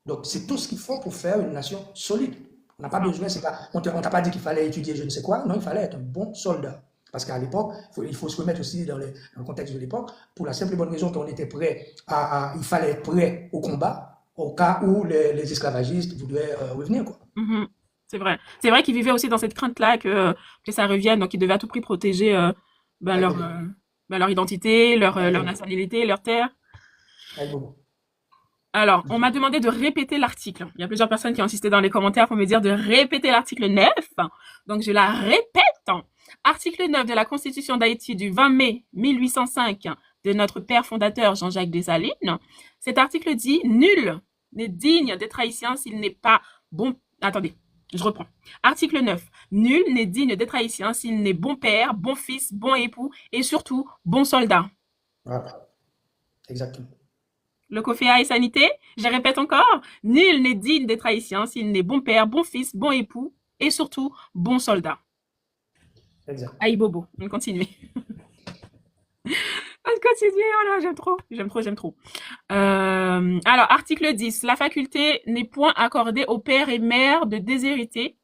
Donc, c'est tout ce qu'il faut pour faire une nation solide. On n'a pas Ah, besoin, on t'a pas dit qu'il fallait étudier je ne sais quoi, non, il fallait être un bon soldat. Parce qu'à l'époque, il faut se remettre aussi dans le contexte de l'époque, pour la simple et bonne raison qu'on était prêt il fallait être prêt au combat, au cas où les esclavagistes voudraient revenir, quoi. mhm. C'est vrai. C'est vrai qu'ils vivaient aussi dans cette crainte-là que ça revienne, donc ils devaient à tout prix protéger ben, Avec leur, Bobo. ben, leur identité, Avec leur Bobo. nationalité, leur terre. Avec Bobo. Alors, on m'a demandé de répéter l'article. Il y a plusieurs personnes qui ont insisté dans les commentaires pour me dire de répéter l'article 9. Donc, je la répète. Article 9 de la Constitution d'Haïti du 20 mai 1805 de notre père fondateur Jean-Jacques Dessalines. Cet article dit « Nul n'est digne d'être haïtien s'il n'est pas bon... » Attendez, je reprends. Article 9. Nul n'est digne d'être haïtien s'il n'est bon père, bon fils, bon époux et surtout bon soldat. Voilà, exactement. Le COFEA et sanité, je répète encore, nul n'est digne d'être haïtien s'il n'est bon père, bon fils, bon époux et surtout bon soldat. Exact. Aïe bobo, on continue. On continue, oh là, j'aime trop, j'aime trop, j'aime trop. Alors, article 10, la faculté n'est point accordée aux pères et mères de déshériter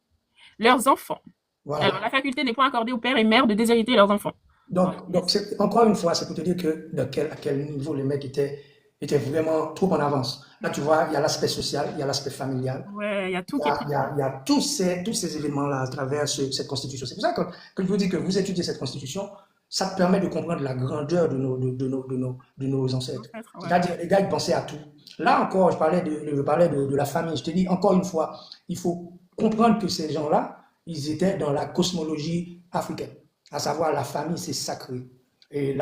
leurs enfants. Alors, Voilà. la faculté n'est point accordée aux pères et mères de déshériter leurs enfants. Donc encore une fois, c'est pour te dire que à quel niveau les mecs étaient vraiment trop en avance. Là, tu vois, il y a l'aspect social, il y a l'aspect familial, Ouais, il y a tout qui est pris. il y a tous ces éléments-là à travers cette constitution. C'est pour ça que je vous dis que vous étudiez cette constitution, ça te permet de comprendre la grandeur de nos ancêtres. Ouais. C'est-à-dire, les gars, ils pensaient à tout. Là encore, je parlais de la famille. Je te dis, encore une fois, il faut comprendre que ces gens-là, ils étaient dans la cosmologie africaine. À savoir, la famille, c'est sacré. Et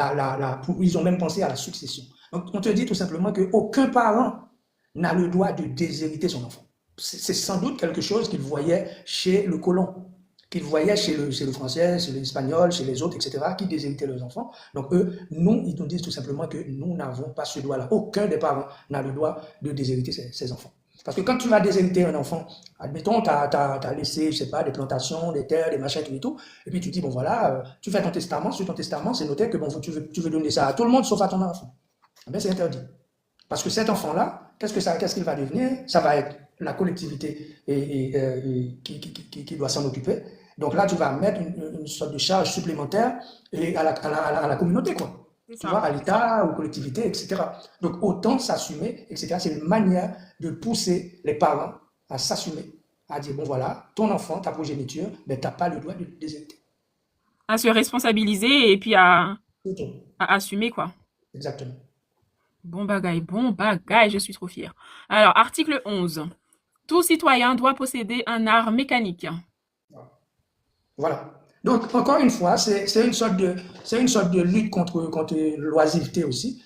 ils ont même pensé à la succession. Donc, on te dit tout simplement qu'aucun parent n'a le droit de déshériter son enfant. C'est sans doute quelque chose qu'il voyait chez le colon, qu'il voyait chez le français, chez l'espagnol, chez les autres, etc., qui déshéritaient leurs enfants. Donc, eux, nous, ils nous disent tout simplement que nous n'avons pas ce droit-là. Aucun des parents n'a le droit de déshériter ses enfants. Parce que quand tu vas déshériter un enfant, admettons, tu as laissé, je sais pas, des plantations, des terres, des machins, tout et tout, et puis tu dis, bon voilà, tu fais ton testament, sur ton testament, c'est noté que bon, tu veux donner ça à tout le monde sauf à ton enfant. Eh bien, c'est interdit. Parce que cet enfant-là, qu'est-ce qu'il va devenir? Ça va être la collectivité qui doit s'en occuper. Donc là, tu vas mettre une sorte de charge supplémentaire à la communauté, quoi. Tu vois, à l'État, aux collectivités, etc. Donc, autant s'assumer, etc. C'est une manière de pousser les parents à s'assumer, à dire, bon voilà, ton enfant, ta progéniture, mais tu n'as pas le droit de le déshériter. À se responsabiliser et puis à assumer, quoi. Exactement. Bon bagaille, je suis trop fière. Alors, article 11. Tout citoyen doit posséder un art mécanique. Voilà. Donc, encore une fois, c'est une sorte de lutte contre l'oisiveté aussi.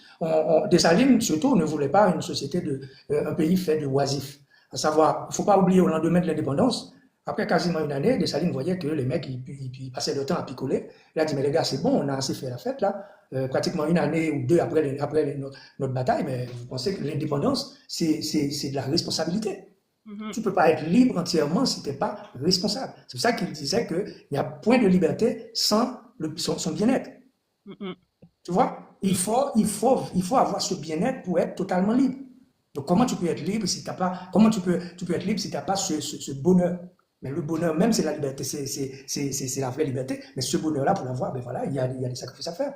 Dessalines, surtout, ne voulait pas une société un pays fait de oisifs. À savoir, il ne faut pas oublier, au lendemain de l'indépendance, après quasiment une année, Dessalines voyait que les mecs, ils passaient le temps à picoler. Il a dit, mais les gars, c'est bon, on a assez fait la fête, là. Pratiquement une année ou deux après notre bataille, mais vous pensez que l'indépendance, c'est de la responsabilité. Tu ne peux pas être libre entièrement si tu n'es pas responsable. C'est pour ça qu'il disait qu'il n'y a point de liberté sans son bien-être. Tu vois, il faut avoir ce bien-être pour être totalement libre. Donc, comment tu peux être libre si tu n'as pas, comment tu peux être libre si tu n'as pas ce bonheur? Mais le bonheur même, c'est la liberté, c'est la vraie liberté. Mais ce bonheur-là, pour l'avoir, ben voilà, il y a des sacrifices à faire.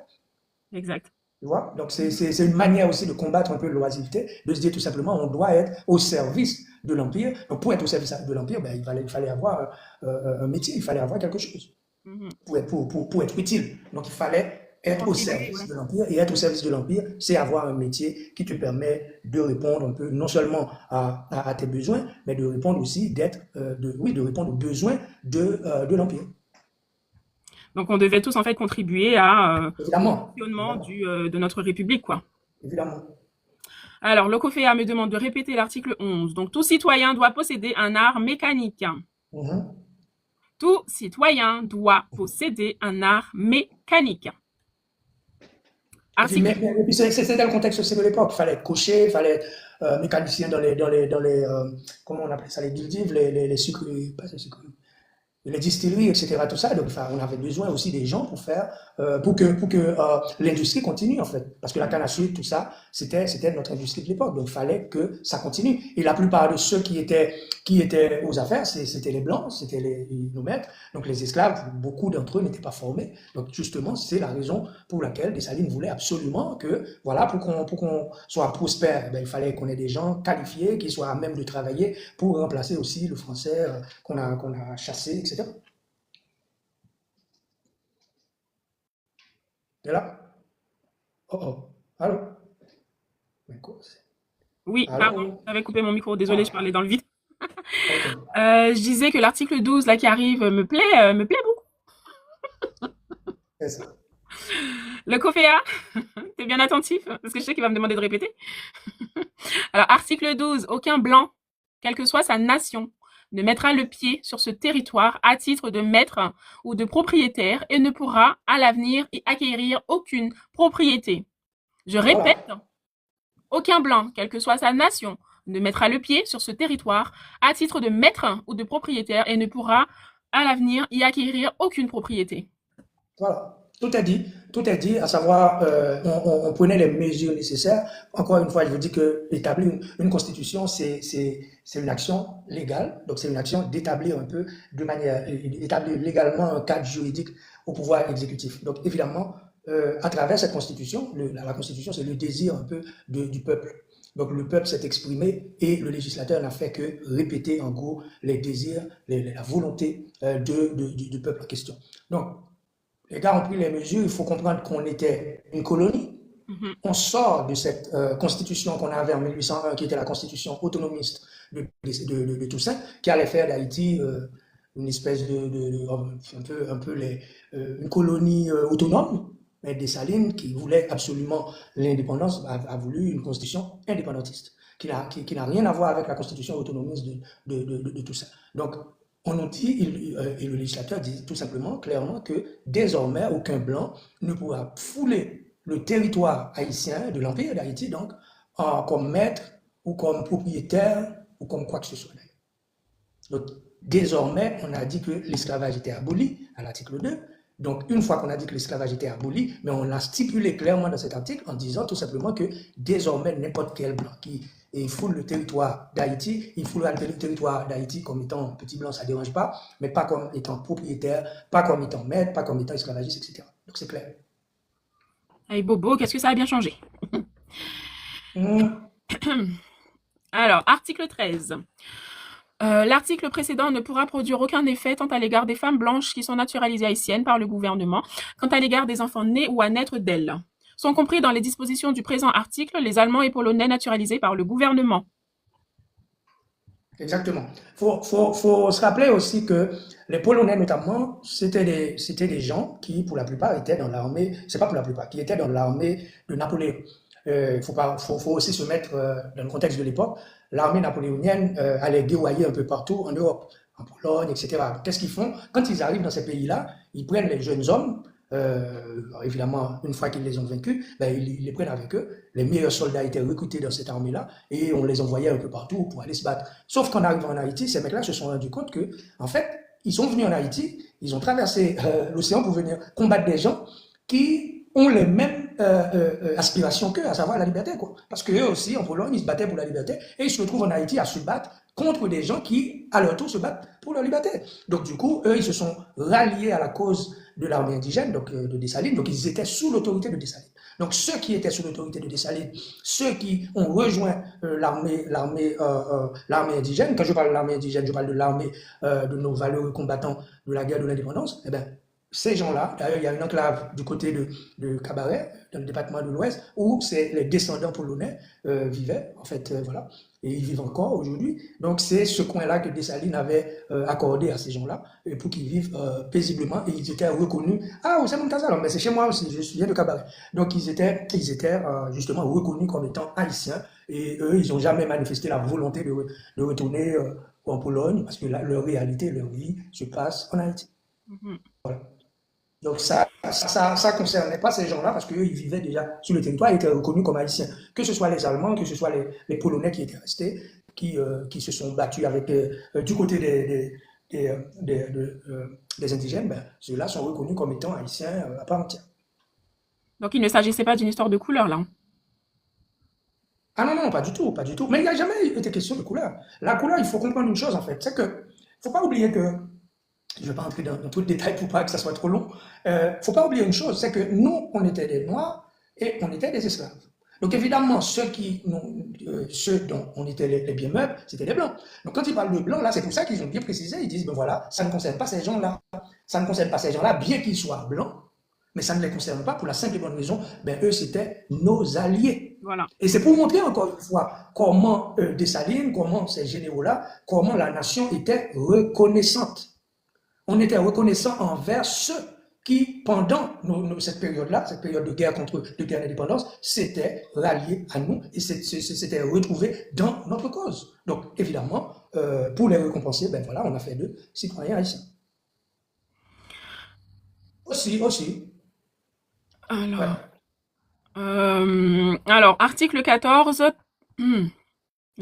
Exact. Tu vois? Donc, c'est une manière aussi de combattre un peu l'oisiveté, de se dire tout simplement, on doit être au service de l'Empire. Donc, pour être au service de l'Empire, ben, il fallait avoir un métier, il fallait avoir quelque chose pour être utile. Donc, il fallait être au service de l'Empire. Et être au service de l'Empire, c'est avoir un métier qui te permet de répondre un peu, non seulement à tes besoins, mais de répondre aussi, de répondre aux besoins de l'Empire. Donc, on devait tous, en fait, contribuer au Évidemment. fonctionnement de notre République, quoi. Évidemment. Alors, le COFEA me demande de répéter l'article 11. Donc, tout citoyen doit posséder un art mécanique. Tout citoyen doit posséder un art mécanique. Et puis, c'était le contexte aussi de l'époque. Il fallait être cocher, il fallait être mécanicien dans les comment on appelle ça, les guildives, les sucreries, pas les sucreries, les distilleries, etc. Tout ça. Donc, on avait besoin aussi des gens pour que l'industrie continue, en fait. Parce que la canne à sucre, tout ça, c'était notre industrie de l'époque. Donc, il fallait que ça continue. Et la plupart de ceux qui étaient aux affaires, c'était les Blancs, c'était nos maîtres. Donc, les esclaves, beaucoup d'entre eux n'étaient pas formés. Donc, justement, c'est la raison pour laquelle Dessalines voulait absolument que, voilà, pour qu'on soit prospère, ben, il fallait qu'on ait des gens qualifiés, qui soient à même de travailler pour remplacer aussi le français qu'on a chassé, etc. T'es là? Oh. Allô? Mais quoi, oui, allô? pardon, j'avais coupé mon micro. Désolée, je parlais dans le vide. Okay. Je disais que l'article 12, là, qui arrive, me plaît beaucoup. C'est ça. Le COFEA, t'es bien attentif? Parce que je sais qu'il va me demander de répéter. Alors, article 12, aucun blanc, quelle que soit sa nation, ne mettra le pied sur ce territoire à titre de maître ou de propriétaire et ne pourra, à l'avenir, y acquérir aucune propriété. Je répète, aucun blanc, quelle que soit sa nation, ne mettra le pied sur ce territoire à titre de maître ou de propriétaire et ne pourra, à l'avenir, y acquérir aucune propriété. Voilà. Tout est dit, à savoir, on prenait les mesures nécessaires. Encore une fois, je vous dis que établir une constitution, c'est une action légale. Donc, c'est une action d'établir un peu de manière, établir légalement un cadre juridique au pouvoir exécutif. Donc, évidemment, à travers cette constitution, la constitution, c'est le désir un peu du peuple. Donc, le peuple s'est exprimé et le législateur n'a fait que répéter, en gros, les désirs, la volonté du peuple en question. Donc, les gars ont pris les mesures, il faut comprendre qu'on était une colonie. On sort de cette constitution qu'on avait en 1801, qui était la constitution autonomiste de Toussaint, qui allait faire d'Haïti une espèce une colonie autonome. Mais Dessalines, qui voulait absolument l'indépendance, a voulu une constitution indépendantiste, qui n'a rien à voir avec la constitution autonomiste de tout ça. Donc, on nous dit, et le législateur dit tout simplement, clairement, que désormais, aucun blanc ne pourra fouler le territoire haïtien, de l'Empire d'Haïti, donc, comme maître ou comme propriétaire ou comme quoi que ce soit. Donc, désormais, on a dit que l'esclavage était aboli à l'article 2. Donc, une fois qu'on a dit que l'esclavage était aboli, mais on l'a stipulé clairement dans cet article en disant tout simplement que désormais, n'importe quel blanc qui foule le territoire d'Haïti, il foulera le territoire d'Haïti comme étant petit blanc, ça ne dérange pas, mais pas comme étant propriétaire, pas comme étant maître, pas comme étant esclavagiste, etc. Donc, c'est clair. Hey Bobo, qu'est-ce que ça a bien changé? Mmh. Alors, article 13. L'article précédent ne pourra produire aucun effet tant à l'égard des femmes blanches qui sont naturalisées haïtiennes par le gouvernement, quant à l'égard des enfants nés ou à naître d'elles. Sont compris dans les dispositions du présent article les Allemands et Polonais naturalisés par le gouvernement. Exactement. Faut se rappeler aussi que les Polonais, notamment, c'était des gens qui, pour la plupart, étaient dans l'armée, c'est pas pour la plupart, qui étaient dans l'armée de Napoléon. Faut aussi se mettre dans le contexte de l'époque. L'armée napoléonienne allait guerroyer un peu partout en Europe, en Pologne, etc. Qu'est-ce qu'ils font? Quand ils arrivent dans ces pays-là, ils prennent les jeunes hommes, évidemment, une fois qu'ils les ont vaincus, ben, ils les prennent avec eux. Les meilleurs soldats étaient recrutés dans cette armée-là et on les envoyait un peu partout pour aller se battre. Sauf qu'en arrivant en Haïti, ces mecs-là se sont rendus compte que, en fait, ils sont venus en Haïti, ils ont traversé l'océan pour venir combattre des gens qui ont les mêmes aspirations qu'eux, à savoir la liberté, quoi. Parce qu'eux aussi, en Pologne, ils se battaient pour la liberté et ils se retrouvent en Haïti à se battre contre des gens qui, à leur tour, se battent pour leur liberté. Donc, du coup, eux, ils se sont ralliés à la cause de l'armée indigène, donc de Dessalines, donc ils étaient sous l'autorité de Dessalines. Donc, ceux qui étaient sous l'autorité de Dessalines, ceux qui ont rejoint l'armée indigène, quand je parle de l'armée indigène, je parle de l'armée de nos valeureux combattants de la guerre de l'indépendance, eh bien, ces gens-là, d'ailleurs, il y a une enclave du côté de Cabaret, dans le département de l'Ouest, où c'est les descendants polonais vivaient, en fait, voilà, et ils vivent encore aujourd'hui. Donc, c'est ce coin-là que Dessalines avait accordé à ces gens-là, pour qu'ils vivent paisiblement, et ils étaient reconnus. Ah, c'est Montazal, mais c'est chez moi aussi, je viens de Cabaret. Donc, ils étaient justement reconnus comme étant haïtiens, et eux, ils n'ont jamais manifesté la volonté de retourner en Pologne, parce que leur réalité, leur vie se passe en Haïti. Voilà. Donc ça concernait pas ces gens-là parce qu'eux, ils vivaient déjà sur le territoire et étaient reconnus comme haïtiens. Que ce soit les Allemands, que ce soit les Polonais qui étaient restés, qui se sont battus avec du côté des indigènes, ben, ceux-là sont reconnus comme étant haïtiens à part entière. Donc, il ne s'agissait pas d'une histoire de couleur, là. Ah non, pas du tout, pas du tout. Mais il n'y a jamais été question de couleur. La couleur, il faut comprendre une chose en fait, c'est que faut pas oublier que je ne vais pas entrer dans tout le détail pour pas que ça soit trop long. Faut pas oublier une chose, c'est que nous, on était des Noirs et on était des esclaves. Donc évidemment, ceux dont on était les bien meubles, c'était les Blancs. Donc quand ils parlent de Blancs, là, c'est pour ça qu'ils ont bien précisé, ils disent, ben voilà, ça ne concerne pas ces gens-là. Ça ne concerne pas ces gens-là, bien qu'ils soient Blancs, mais ça ne les concerne pas pour la simple et bonne raison, ben eux, c'était nos alliés. Voilà. Et c'est pour montrer encore une fois comment Dessalines, comment ces généraux-là, comment la nation était reconnaissante. On était reconnaissant envers ceux qui, pendant cette période-là, cette période de guerre d'indépendance, s'étaient ralliés à nous et s'étaient retrouvés dans notre cause. Donc, évidemment, pour les récompenser, ben voilà, on a fait d'eux citoyens haïtiens. Aussi. Alors, alors article 14.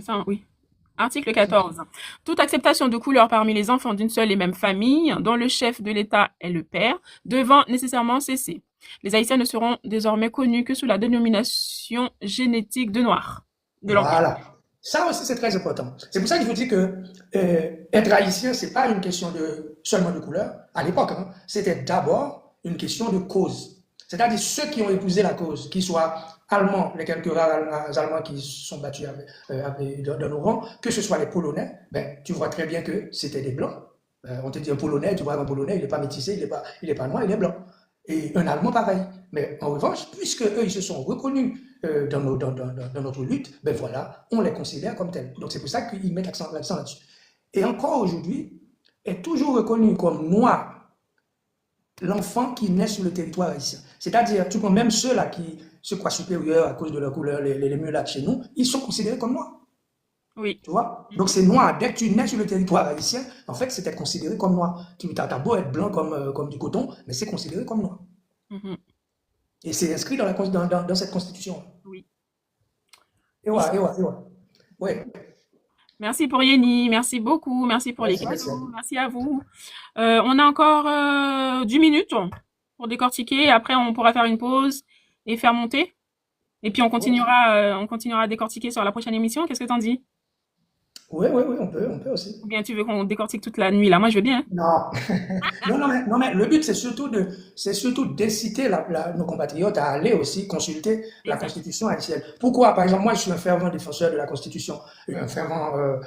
Ça, oui. Article 14. Toute acceptation de couleur parmi les enfants d'une seule et même famille, dont le chef de l'État est le père, devant nécessairement cesser. Les Haïtiens ne seront désormais connus que sous la dénomination génétique de Noirs. Voilà. Ça aussi, c'est très important. C'est pour ça que je vous dis que être haïtien, c'est pas une question seulement de couleur. À l'époque, hein, c'était d'abord une question de cause. C'est-à-dire ceux qui ont épousé la cause, qu'ils soient allemands, les quelques rares allemands qui se sont battus dans nos rangs, que ce soit les Polonais, ben, tu vois très bien que c'était des Blancs. On te dit un Polonais, tu vois un Polonais, il n'est pas métissé, il n'est pas noir, il est blanc. Et un Allemand pareil. Mais en revanche, puisque eux, ils se sont reconnus dans notre lutte, ben voilà, on les considère comme tels. Donc c'est pour ça qu'ils mettent l'accent là-dessus. Et encore aujourd'hui, est toujours reconnu comme noir l'enfant qui naît sur le territoire haïtien. C'est-à-dire, tu prends même ceux-là qui se croient supérieurs à cause de leur couleur, les mulâtres chez nous, ils sont considérés comme noirs. Oui. Tu vois? Donc c'est noir. Dès que tu nais sur le territoire haïtien, en fait, c'était considéré comme noir. Tu as beau être blanc comme du coton, mais c'est considéré comme noir. Mhm. Et c'est inscrit dans cette constitution. Oui. Et voilà, et voilà, et voilà. Ouais, Merci pour Yeni, merci beaucoup, merci pour les merci, merci. cadeaux, merci à vous. On a encore 10 minutes pour décortiquer. Après, on pourra faire une pause et faire monter. Et puis, Oui, on continuera à décortiquer sur la prochaine émission. Qu'est-ce que t'en dis? oui, oui, oui, on peut aussi. Ou bien tu veux qu'on décortique toute la nuit là? Moi, je veux bien. Non. Non, mais le but, c'est surtout d'inciter nos compatriotes à aller aussi consulter la Exact. Constitution haïtienne. Pourquoi? Par exemple, moi, je suis un fervent défenseur de la Constitution, un fervent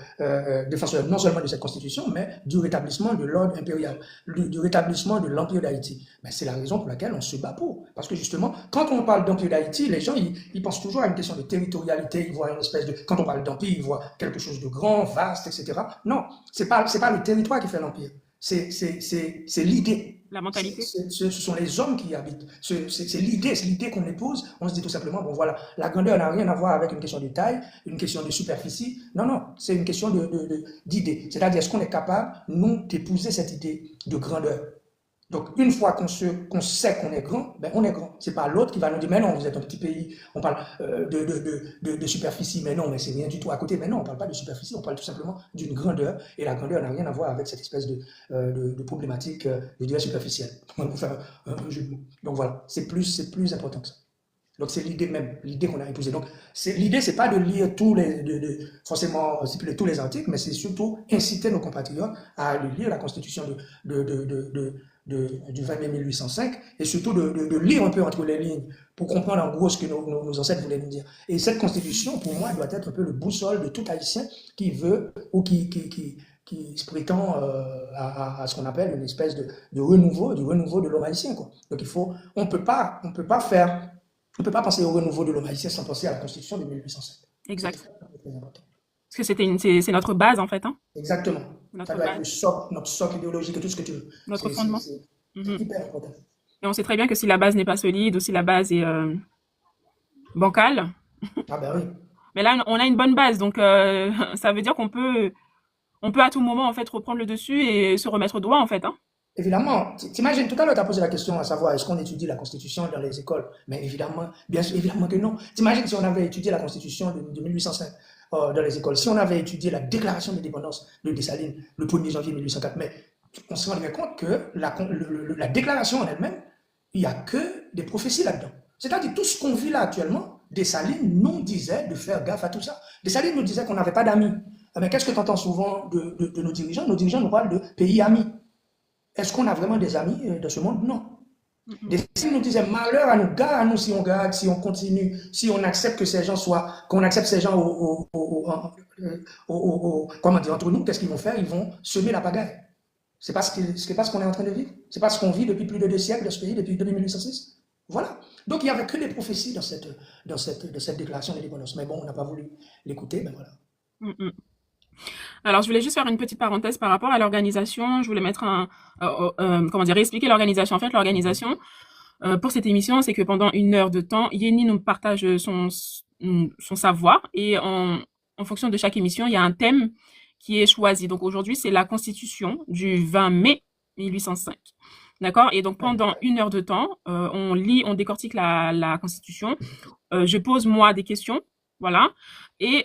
défenseur non seulement de cette Constitution, mais du rétablissement de l'ordre impérial, du rétablissement de l'Empire d'Haïti. Mais c'est la raison pour laquelle on se bat pour. Parce que justement, quand on parle d'Empire d'Haïti, les gens, ils pensent toujours à une question de territorialité, ils voient une espèce de... Quand on parle d'Empire, ils voient quelque chose de grand, vaste, etc. Non, c'est pas le territoire qui fait l'Empire. C'est l'idée. La mentalité. Ce sont les hommes qui y habitent. C'est l'idée qu'on épouse. On se dit tout simplement, bon voilà, la grandeur n'a rien à voir avec une question de taille, une question de superficie. Non, non, c'est une question d'idée. C'est-à-dire, est-ce qu'on est capable, nous, d'épouser cette idée de grandeur? Donc, une fois qu'on sait qu'on est grand, ben on est grand. C'est pas l'autre qui va nous dire, mais non, vous êtes un petit pays, on parle de superficie, mais non, mais c'est rien du tout à côté. Mais non, on parle pas de superficie, on parle tout simplement d'une grandeur, et la grandeur n'a rien à voir avec cette espèce de problématique, je dirais, superficielle. Pour faire un jeu de mots. Donc voilà, c'est plus important que ça. Donc c'est l'idée même, l'idée qu'on a épousée. Donc l'idée, c'est pas de lire forcément tous les articles, mais c'est surtout inciter nos compatriotes à aller lire la Constitution du 20 mai 1805 et surtout de lire un peu entre les lignes pour comprendre en gros ce que nos ancêtres voulaient nous dire. Et cette Constitution, pour moi, doit être un peu le boussole de tout Haïtien qui veut ou qui se prétend à ce qu'on appelle une espèce de renouveau, du renouveau de l'homme haïtien, quoi. Donc on peut pas penser au renouveau de l'homme haïtien sans penser à la Constitution de 1805. C'est Exact. très important. Parce que c'est notre base en fait, hein. Exactement. Ça Notre doit être base, notre socle idéologique et tout ce que tu veux. notre fondement. C'est Mhm. hyper important. Et on sait très bien que si la base n'est pas solide ou si la base est bancale, Ah ben oui. mais là on a une bonne base, donc ça veut dire on peut à tout moment en fait reprendre le dessus et se remettre au droit en fait, hein. Évidemment, t'imagines, tout à l'heure, tu as posé la question à savoir est-ce qu'on étudie la Constitution dans les écoles? Mais évidemment, bien sûr, évidemment que non. T'imagines si on avait étudié la Constitution de 1805 dans les écoles, si on avait étudié la déclaration d'indépendance de Dessalines le 1er janvier 1804, mais on se rendrait compte que la déclaration en elle-même, il n'y a que des prophéties là-dedans. C'est-à-dire tout ce qu'on vit là actuellement, Dessalines nous disait de faire gaffe à tout ça. Dessalines nous disait qu'on n'avait pas d'amis. Mais qu'est-ce que tu entends souvent de nos dirigeants? Nos dirigeants nous parlent de pays amis. Est-ce qu'on a vraiment des amis dans ce monde? Non. Dessalines nous disait malheur à nous, gare à nous si on garde, si on continue, si on accepte que ces gens qu'on accepte ces gens comment dire, entre nous, qu'est-ce qu'ils vont faire? Ils vont semer la pagaille. C'est pas ce qu'on est en train de vivre. C'est pas ce qu'on vit depuis plus de 2 siècles dans ce pays, depuis 1806. Voilà. Donc il n'y avait que des prophéties dans cette déclaration d'indépendance. Mais bon, on n'a pas voulu l'écouter, ben voilà. Mhm. Alors, je voulais juste faire une petite parenthèse par rapport à l'organisation. Je voulais mettre comment dire, expliquer l'organisation. En fait, l'organisation pour cette émission, c'est que pendant 1 heure de temps, Yeni nous partage son savoir et en fonction de chaque émission, il y a un thème qui est choisi. Donc aujourd'hui, c'est la Constitution du 20 mai 1805. D'accord? Et donc pendant 1 heure de temps, on décortique la Constitution. Je pose moi des questions. Voilà. Et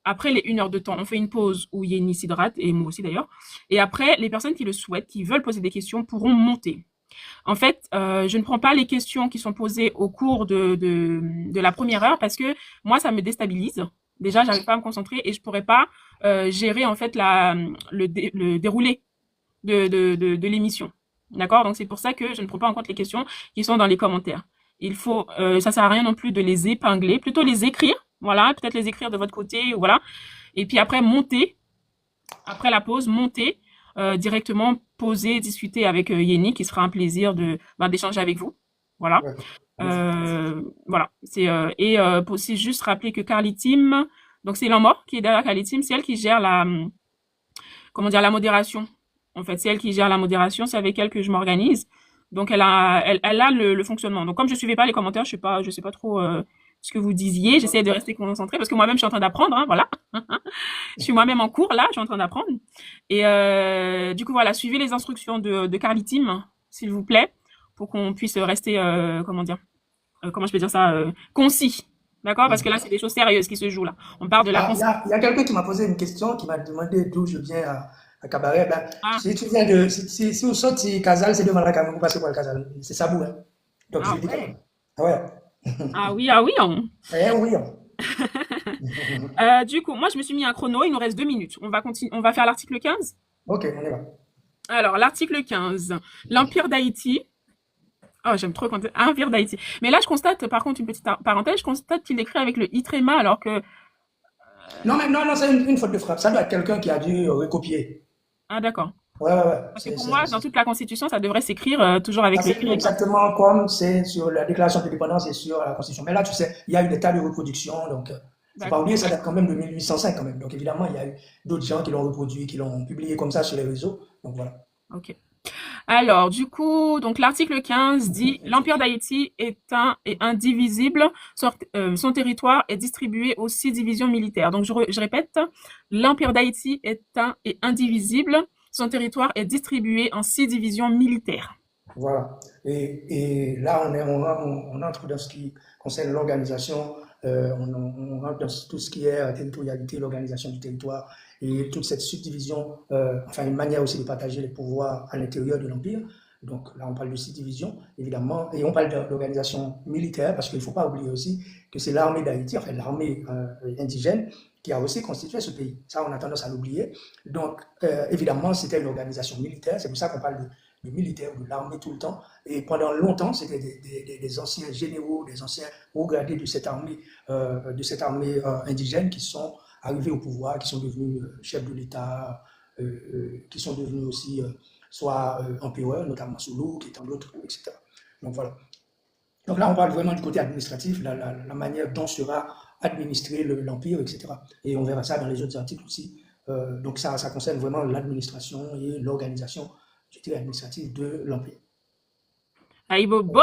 après les 1 heure de temps, on fait une pause où Yeni s'hydrate, et moi aussi d'ailleurs. Et après, les personnes qui le souhaitent, qui veulent poser des questions, pourront monter. En fait, je ne prends pas les questions qui sont posées au cours de la première heure parce que moi, ça me déstabilise. Déjà, j'arrive pas à me concentrer et je pourrais pas gérer en fait le déroulé de l'émission. D'accord? Donc c'est pour ça que je ne prends pas en compte les questions qui sont dans les commentaires. Ça sert à rien non plus de les épingler, plutôt les écrire. Voilà, peut-être les écrire de votre côté, voilà. Et puis après monter, après la pause, monter directement, poser, discuter avec Yeni, qui sera un plaisir d'échanger avec vous. Voilà. Voilà. Pour aussi juste rappeler que Carly Team, donc c'est Lamor qui est derrière Carly Team, c'est elle qui gère la modération En fait, c'est elle qui gère la modération, c'est avec elle que je m'organise. Donc, elle a le fonctionnement. Donc, comme je suivais pas les commentaires, je sais pas trop ce que vous disiez. J'essayais de rester concentrée parce que moi-même, je suis en train d'apprendre, hein, voilà. Je suis moi-même en cours, là, je suis en train d'apprendre. Et du coup, voilà, suivez les instructions de Carly Team, s'il vous plaît, pour qu'on puisse rester, comment dire, comment je peux dire ça, concis. D'accord? Parce que là, c'est des choses sérieuses qui se jouent, là. On parle de la Ah, conscience. il y a quelqu'un qui m'a posé une question, qui m'a demandé d'où je viens à Cabaret. Ben, Ah, si tu viens de, si vous sortez Casal, c'est devant la caméra, vous passez par le Casal. C'est Sabou, hein. Donc je ah lui dis ouais. Casal. Ah ouais. Ah oui, hein. Eh oui, hein. Du coup, moi, je me suis mis un chrono. Il nous reste 2 minutes. On va continuer. On va faire l'article 15. Ok, on y va. Alors, l'article 15. L'Empire d'Haïti. Oh, j'aime trop quand Empire d'Haïti. Mais là, je constate, par contre, une petite parenthèse, je constate qu'il écrit avec le i tréma alors que... Non, mais non, non, c'est une faute de frappe. Ça doit être quelqu'un qui a dû recopier. Ah, d'accord. Ouais, ouais, ouais. Parce que pour moi, dans toute la Constitution, ça devrait s'écrire toujours Ça avec le s'écrit y. exactement comme c'est sur la déclaration d'indépendance et sur la Constitution. Mais là, tu sais, il y a eu des tas de reproductions, donc faut pas D'accord. oublier, ça date quand même de 1805 quand même. Donc évidemment, il y a eu d'autres gens qui l'ont reproduit, qui l'ont publié comme ça sur les réseaux. Donc voilà. Ok. Alors, du coup, donc l'article 15 dit l'Empire d'Haïti est un et indivisible. Son territoire est distribué aux 6 divisions militaires. Donc, je répète, l'Empire d'Haïti est un et indivisible. Son territoire est distribué en 6 divisions militaires. Voilà. Et là, on entre dans ce qui concerne l'organisation, on rentre dans tout ce qui est territorialité, l'organisation du territoire et toute cette subdivision, enfin une manière aussi de partager les pouvoirs à l'intérieur de l'Empire. Donc là, on parle de 6 divisions, évidemment, et on parle d'organisation militaire, parce qu'il ne faut pas oublier aussi que c'est l'armée d'Haïti, enfin l'armée indigène, qui a aussi constitué ce pays. Ça, on a tendance à l'oublier. Donc, évidemment, c'était une organisation militaire, c'est pour ça qu'on parle de militaires, de l'armée tout le temps. Et pendant longtemps, c'était des anciens généraux, des anciens hauts gradés de cette armée indigène qui sont arrivés au pouvoir, qui sont devenus chefs de l'État, qui sont devenus aussi soit empereurs, notamment Soulouk et tant d'autres, etc. Donc voilà. Donc là, on parle vraiment du côté administratif, la manière dont sera administré l'Empire, etc. Et on verra ça dans les autres articles aussi. Donc ça concerne vraiment l'administration et l'organisation, je dirais, administrative de l'Empire. Aïe, bo, bo.